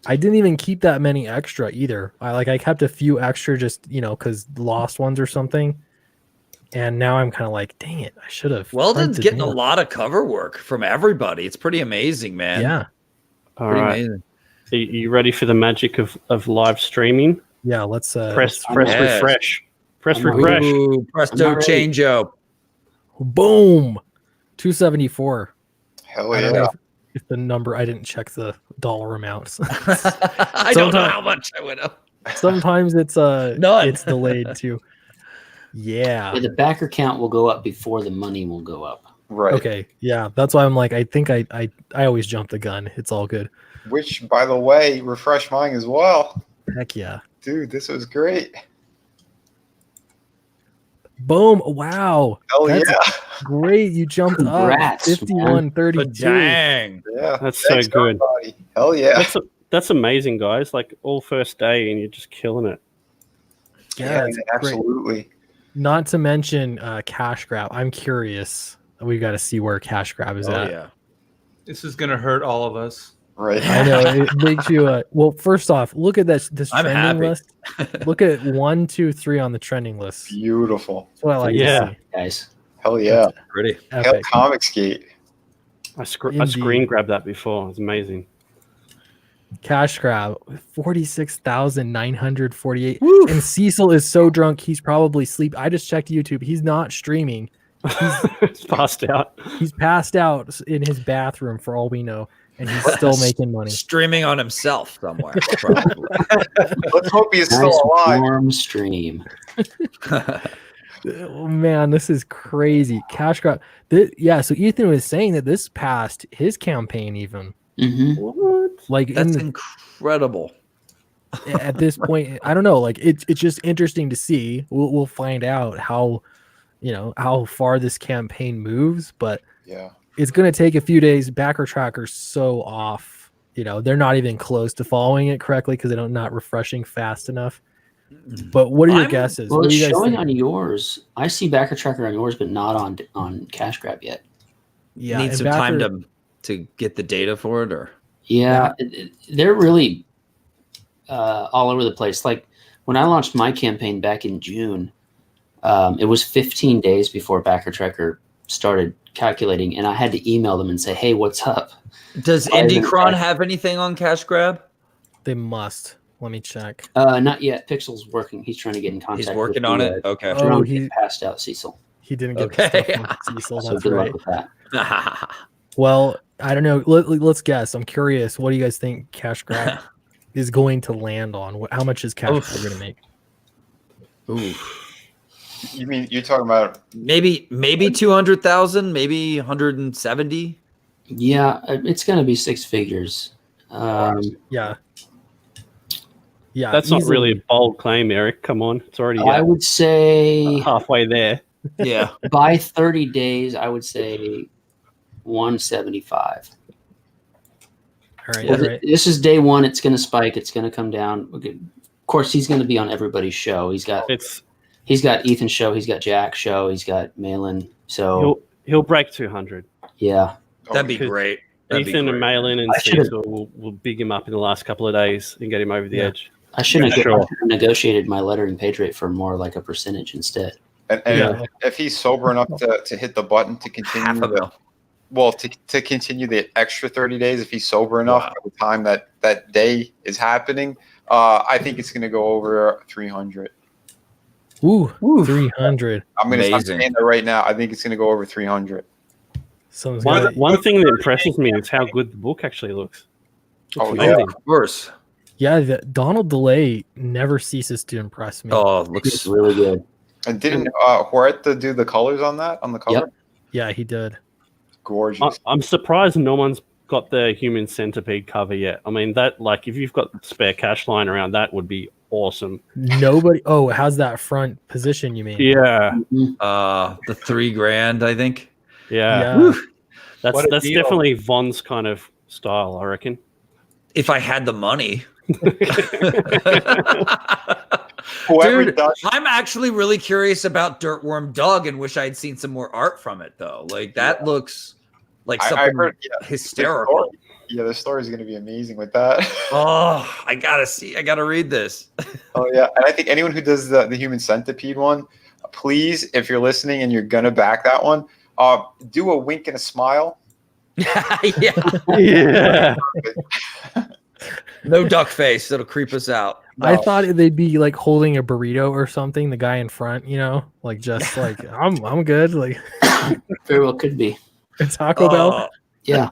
I didn't even keep that many extra either. I kept a few extra just because lost ones or something. And now I'm kind of like, dang it, I should have. Weldon's getting a more. lot of cover work from everybody. It's pretty amazing, man. Yeah, All Pretty right. amazing. Are you ready for the magic of live streaming? yeah. Let's Press Yes. refresh. Press I'm not refresh. Ooh, presto I'm not ready. changeo. boom, 274. Hell I don't yeah. know if the number. I didn't check the dollar amounts. I don't know Sometimes- how much I went up. Sometimes it's None. it's delayed too. Yeah. Yeah, the backer count will go up before the money will go up. Right. Okay. Yeah. That's why I'm like, I think I always jump the gun. It's all good. Which, by the way, refresh mine as well. Heck yeah. Dude, this was great. Boom. Wow. Hell That's yeah. great. You jumped Congrats, up. 51-32. Dang. Yeah. That's so Thanks, good. everybody. Hell yeah. That's amazing, guys. Like all first day, and you're just killing it. Yeah, it's great. absolutely. Not to mention cash grab. I'm curious. We've got to see where cash grab is Oh, at. yeah. This is going to hurt all of us. Right. I know it makes you. Well, first off, look at this I'm trending happy. list. Look at 1, 2, 3 on the trending list. Beautiful. That's what I like Yeah. to see. Guys. Hell yeah. Pretty. Hell, Epic. Comicsgate. I Indeed. screen grabbed that before. It's amazing. Cash grab 46,948. And Cecil is so drunk he's probably sleep. I just checked YouTube. He's not streaming. It's passed out. He's passed out in his bathroom for all we know, and he's still making money. Streaming on himself somewhere. Probably. Let's hope he's Nice still alive. warm stream. Oh man, this is crazy. Cash grab. Yeah, so Ethan was saying that this passed his campaign even. Mm-hmm. What? Like That's in incredible. at this point, I don't know. Like it's just interesting to see. We'll find out how far this campaign moves, but Yeah. it's going to take a few days. Backer tracker's so off. They're not even close to following it correctly because they're not refreshing fast enough. But what are your I'm- guesses? Well, What it's do you guys showing think? on yours. I see backer tracker on yours, but not on cash grab yet. Yeah, Need and some time Backer- to get the data for it, or Yeah, they're really all over the place. Like when I launched my campaign back in June, it was 15 days before backer tracker started calculating, and I had to email them and say, "Hey, what's up?" does Why isn't IndieCron that- have anything on Cash Grab? They must. Let me check. Not yet. Pixel's working. He's trying to get in contact. He's working with on the, it. Okay. Oh, drone he- that passed out, Cecil. He didn't get Okay. the stuff from Cecil. So That's good right. luck with that. Well, I don't know. Let's guess. I'm curious. What do you guys think cash grab is going to land on? How much is cash Oof. grab going to make? Ooh. You mean you're talking about maybe 200,000, maybe 170? Yeah, it's going to be six figures. Yeah. Yeah. That's not really a easily. bold claim, Eric. Come on, it's already I would say halfway there. Yeah. by 30 days, I would say 175. All right. Well, All right. This is day one. It's going to spike. It's going to come down. Okay. Of course, he's going to be on everybody's show. He's got Ethan's show. He's got Jack's show. He's got Malin. So he'll break 200. yeah, That'd be great. Ethan and Malin and Cecil will big him up in the last couple of days and get him over the edge. I shouldn't have negotiated my lettering page rate for more like a percentage instead. And if he's sober enough to hit the button to continue to continue the extra 30 days, if he's sober enough by the time that day is happening, I think it's going to go over 300. Ooh, 300. I'm going to saying that right now. I think it's going to go over 300. One thing that impresses me is how good the book actually looks. Of course. Yeah, Donald DeLay never ceases to impress me. Oh, it looks really good. And didn't Huerta do the colors on that, on the cover? Yep. Yeah, he did. Gorgeous. I'm surprised no one's got the Human Centipede cover yet. I mean, that, like, if you've got spare cash lying around, that would be awesome. Nobody. Oh, how's that front position? You mean? Yeah. The $3,000, I think. Yeah. That's definitely Von's kind of style, I reckon. If I had the money. Dude, I'm actually really curious about Dirtworm Doug and wish I'd seen some more art from it though. Like that looks like something hysterical. The story is going to be amazing with that. Oh, I gotta read this. Oh yeah, and I think anyone who does the Human Centipede one, please, if you're listening and you're gonna back that one, do a wink and a smile. Yeah. No duck face. That'll creep us out. No. I thought they'd be like holding a burrito or something. The guy in front, like just like I'm good. Like very well could be. Taco Bell. Yeah.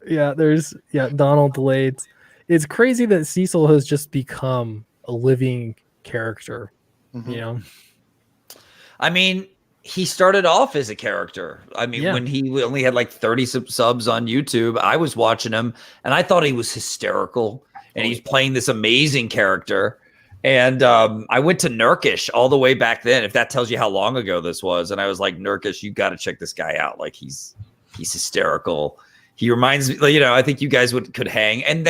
There's Donald DeLay. It's crazy that Cecil has just become a living character. Mm-hmm. I mean, he started off as a character. I mean, when he only had like 30 subs on YouTube, I was watching him and I thought he was hysterical and he's playing this amazing character. And I went to Nurkish all the way back then, if that tells you how long ago this was. And I was like, Nurkish, you got to check this guy out. Like he's hysterical. He reminds me, I think you guys could hang. And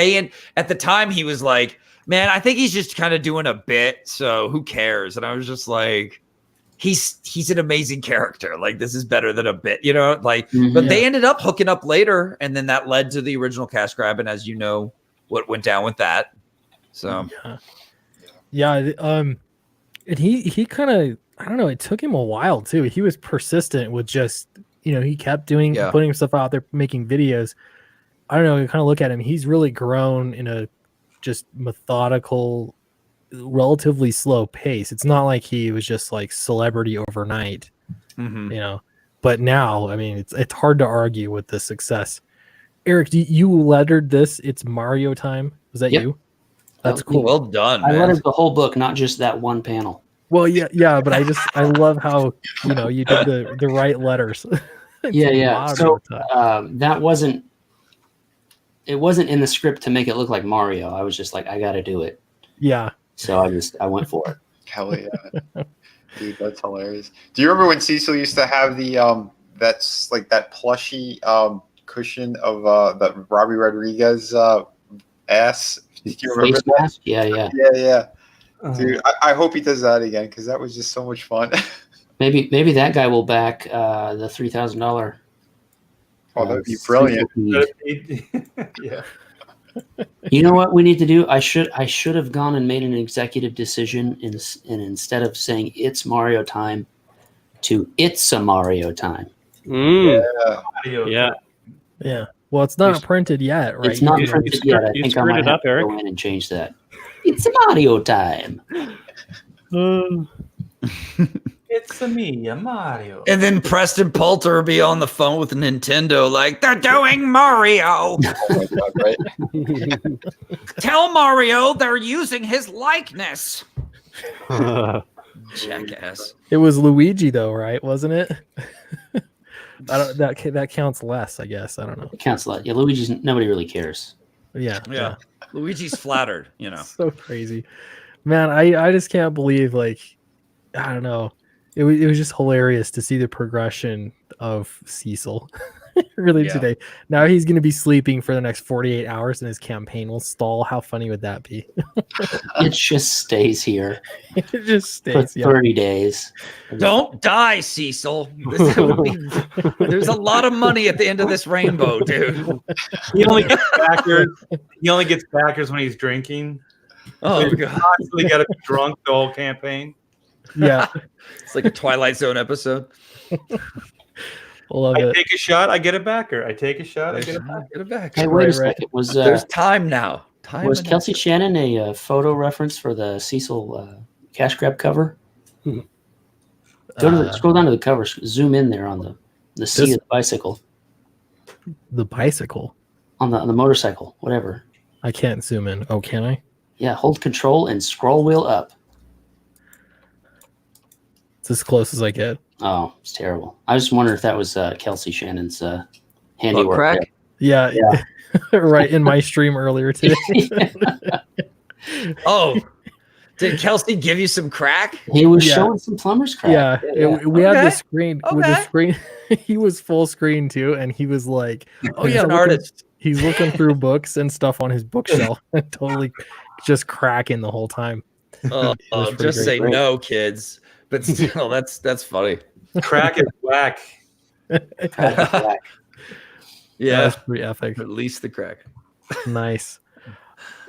at the time he was like, man, I think he's just kind of doing a bit. So who cares? And I was just like, he's an amazing character. Like this is better than a bit, but they ended up hooking up later. And then that led to the original cash grab. And as you know, what went down with that. So, and he kind of, I don't know, it took him a while too. He was persistent with just, he kept putting himself out there, making videos. I don't know, you kind of look at him, he's really grown in a just methodical, relatively slow pace. It's not like he was just like celebrity overnight, but now, I mean, it's hard to argue with the success. Eric, you lettered this. It's Mario time. Was that you? That's cool. Well done, man. I lettered the whole book, not just that one panel. Well, yeah, but I love how you did the right letters. Yeah. So that wasn't in the script to make it look like Mario. I was just like, I got to do it. Yeah. So I went for it. Hell yeah, dude, that's hilarious. Do you remember when Cecil used to have the that's like that plushy cushion of that Robbie Rodriguez ass? Do you remember that? Yeah. Dude, I hope he does that again because that was just so much fun. Maybe that guy will back the $3,000. Oh, that'd be brilliant. Yeah. You know what we need to do? I should have gone and made an executive decision and instead of saying it's Mario time, to it's a Mario time. Yeah. Well, it's not printed yet, right? It's not printed yet. I think I might have to go in and change that. It's Mario time. It's me, Mario. And then Preston Poulter will be on the phone with Nintendo like, they're doing Mario. Oh my God, right? Tell Mario they're using his likeness. Jackass. It was Luigi though, right? Wasn't it? I don't. That counts less, I guess. I don't know. It counts a lot. Yeah, Luigi's nobody really cares. Yeah. Luigi's flattered, you know. So crazy, man. I just can't believe, like, I don't know. It was just hilarious to see the progression of Cecil. Really today. Now he's going to be sleeping for the next 48 hours and his campaign will stall. How funny would that be? It just stays here It just for stays. 30 days. Don't die, Cecil. There's a lot of money at the end of this rainbow, dude. He only gets backers. He only gets backers when he's drinking. Oh He's god, constantly got to be drunk the whole campaign. Yeah. it's like a Twilight Zone episode. Love I it. take a shot, I get a backer. I take a shot, I get a backer. Get it back. Hey, wait a Right. second. Was There's time now. was Kelsey Shannon a photo reference for the Cecil cash grab cover? Go to the, scroll down to the cover. Zoom in there on the seat of the bicycle, The bicycle. on the motorcycle, whatever. I can't zoom in. Oh, can I? Yeah, hold control and scroll wheel up. It's as close as I get. Oh, it's terrible. I was just wondering if that was Kelsey Shannon's handiwork. crack? Yeah. Right in my stream earlier today. Oh, did Kelsey give you some crack? He was Yeah. showing some plumber's crack. We had the Okay. screen with the screen. He was full screen too, and he was like, "Oh He's yeah, an looking- artist. He's looking through books and stuff on his bookshelf, and totally just cracking the whole time. Oh, pretty just great. say no, kids. But still, that's funny. Crack is whack. Crack. Yeah, That's pretty epic. at least the crack. Nice.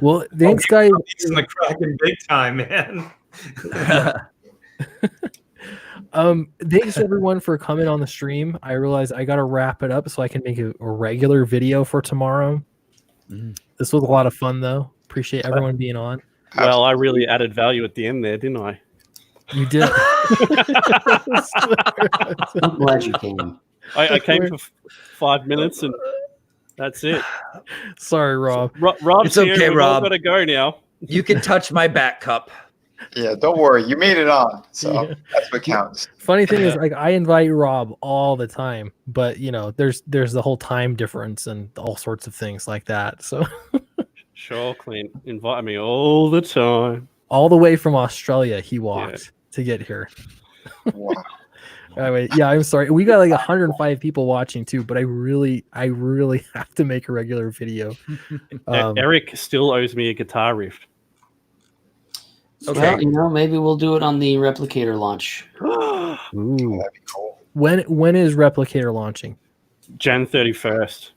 Well, thanks, guys. He's in the cracking big time, man. Thanks everyone for coming on the stream. I realize I gotta wrap it up so I can make a regular video for tomorrow. This was a lot of fun though. Appreciate everyone being on. Well, I really added value at the end there, didn't I? You did. I'm glad you came. I came for 5 minutes and that's it. Sorry, Rob. Rob's It's okay, here. We've all Rob. got to go now. You can touch my back cup. Yeah, don't worry. You made it on, so Yeah. that's what counts. Funny thing is, like, I invite Rob all the time, but you know, there's the whole time difference and all sorts of things like that. So Sure, Clint. Invite me all the time. all the way from Australia, he walked to get here. Wow. Anyway, yeah, I'm sorry. We got like 105 people watching too, but I really have to make a regular video. Eric still owes me a guitar riff. Okay. Well, you know, maybe we'll do it on the replicator launch. Ooh. That'd be cool. When is Replicator launching? Jan 31st.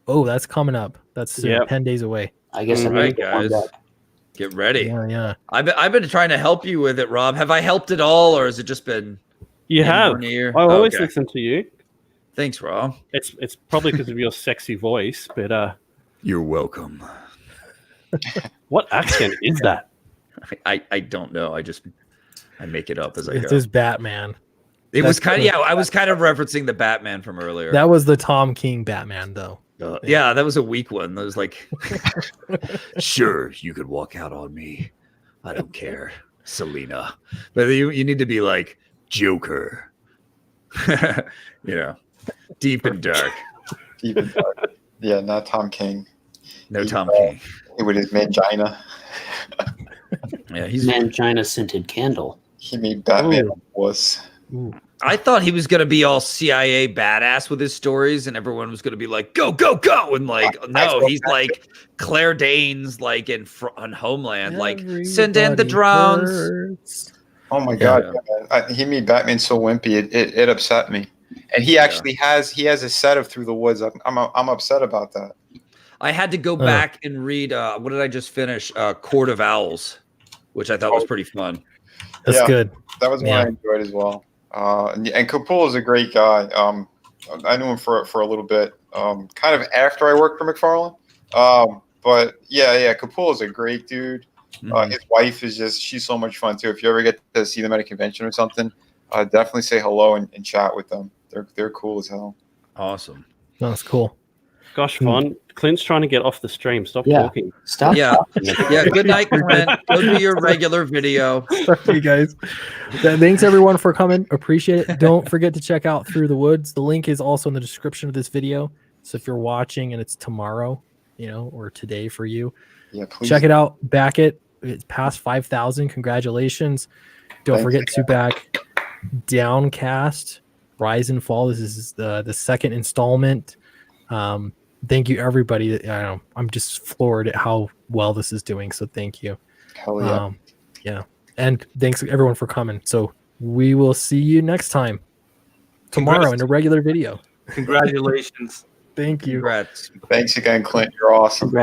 Oh, that's coming up. That's soon, Yep. 10 days away. I guess I'm All gonna right, get one guys. back. Get ready. Yeah. I've been trying to help you with it, Rob. Have I helped at all, or has it just been You in have. one ear? I always Okay. listen to you. Thanks, Rob. It's probably because of your sexy voice, but You're welcome. what accent is that? I don't know. I make it up as I It's go. just Batman. It was that's kind of the- I was kind of referencing the Batman from earlier. That was the Tom King Batman, though. Yeah, that was a weak one. That was like, sure, you could walk out on me. I don't care, Selena. But you need to be like Joker. You know, deep and dark. Deep and dark. Yeah, not Tom King. No Yeah. Tom King. With his mangina. Yeah, he's. Mangina scented candle. He made Batman Ooh. was. I thought he was gonna be all CIA badass with his stories, and everyone was gonna be like, "Go, go, go!" And like, no, he's like Claire Danes, like on Homeland, like send in the Everybody drones. hurts. Oh my god, yeah, man. He made Batman so wimpy. It upset me. And he actually has a set of Through the Woods. I'm upset about that. I had to go back and read. What did I just finish? Court of Owls, which I thought was pretty fun. That's Yeah. good. That was one I enjoyed as well. And Capullo is a great guy. I knew him for a little bit, kind of after I worked for McFarlane. But yeah, Capullo is a great dude. His wife is she's so much fun too. If you ever get to see them at a convention or something, definitely say hello and chat with them. They're cool as hell. Awesome. That's cool. Gosh, Vaughn, Clint's trying to get off the stream. Stop Yeah. talking. Stop. Yeah. talking. Yeah. Good night, Clint. Go do your regular video. Sorry, guys. Thanks everyone for coming. Appreciate it. Don't forget to check out Through the Woods. The link is also in the description of this video. So if you're watching and it's tomorrow, or today for you, check it out. Back it. It's past 5,000. Congratulations. Don't forget to back Downcast, Rise and Fall. This is the second installment. Thank you, everybody. I'm just floored at how well this is doing. So thank you. Hell yeah. Yeah. And thanks everyone for coming. So we will see you next time tomorrow in a regular video. Congratulations. Thank you. Congrats. Thanks again, Clint. You're awesome.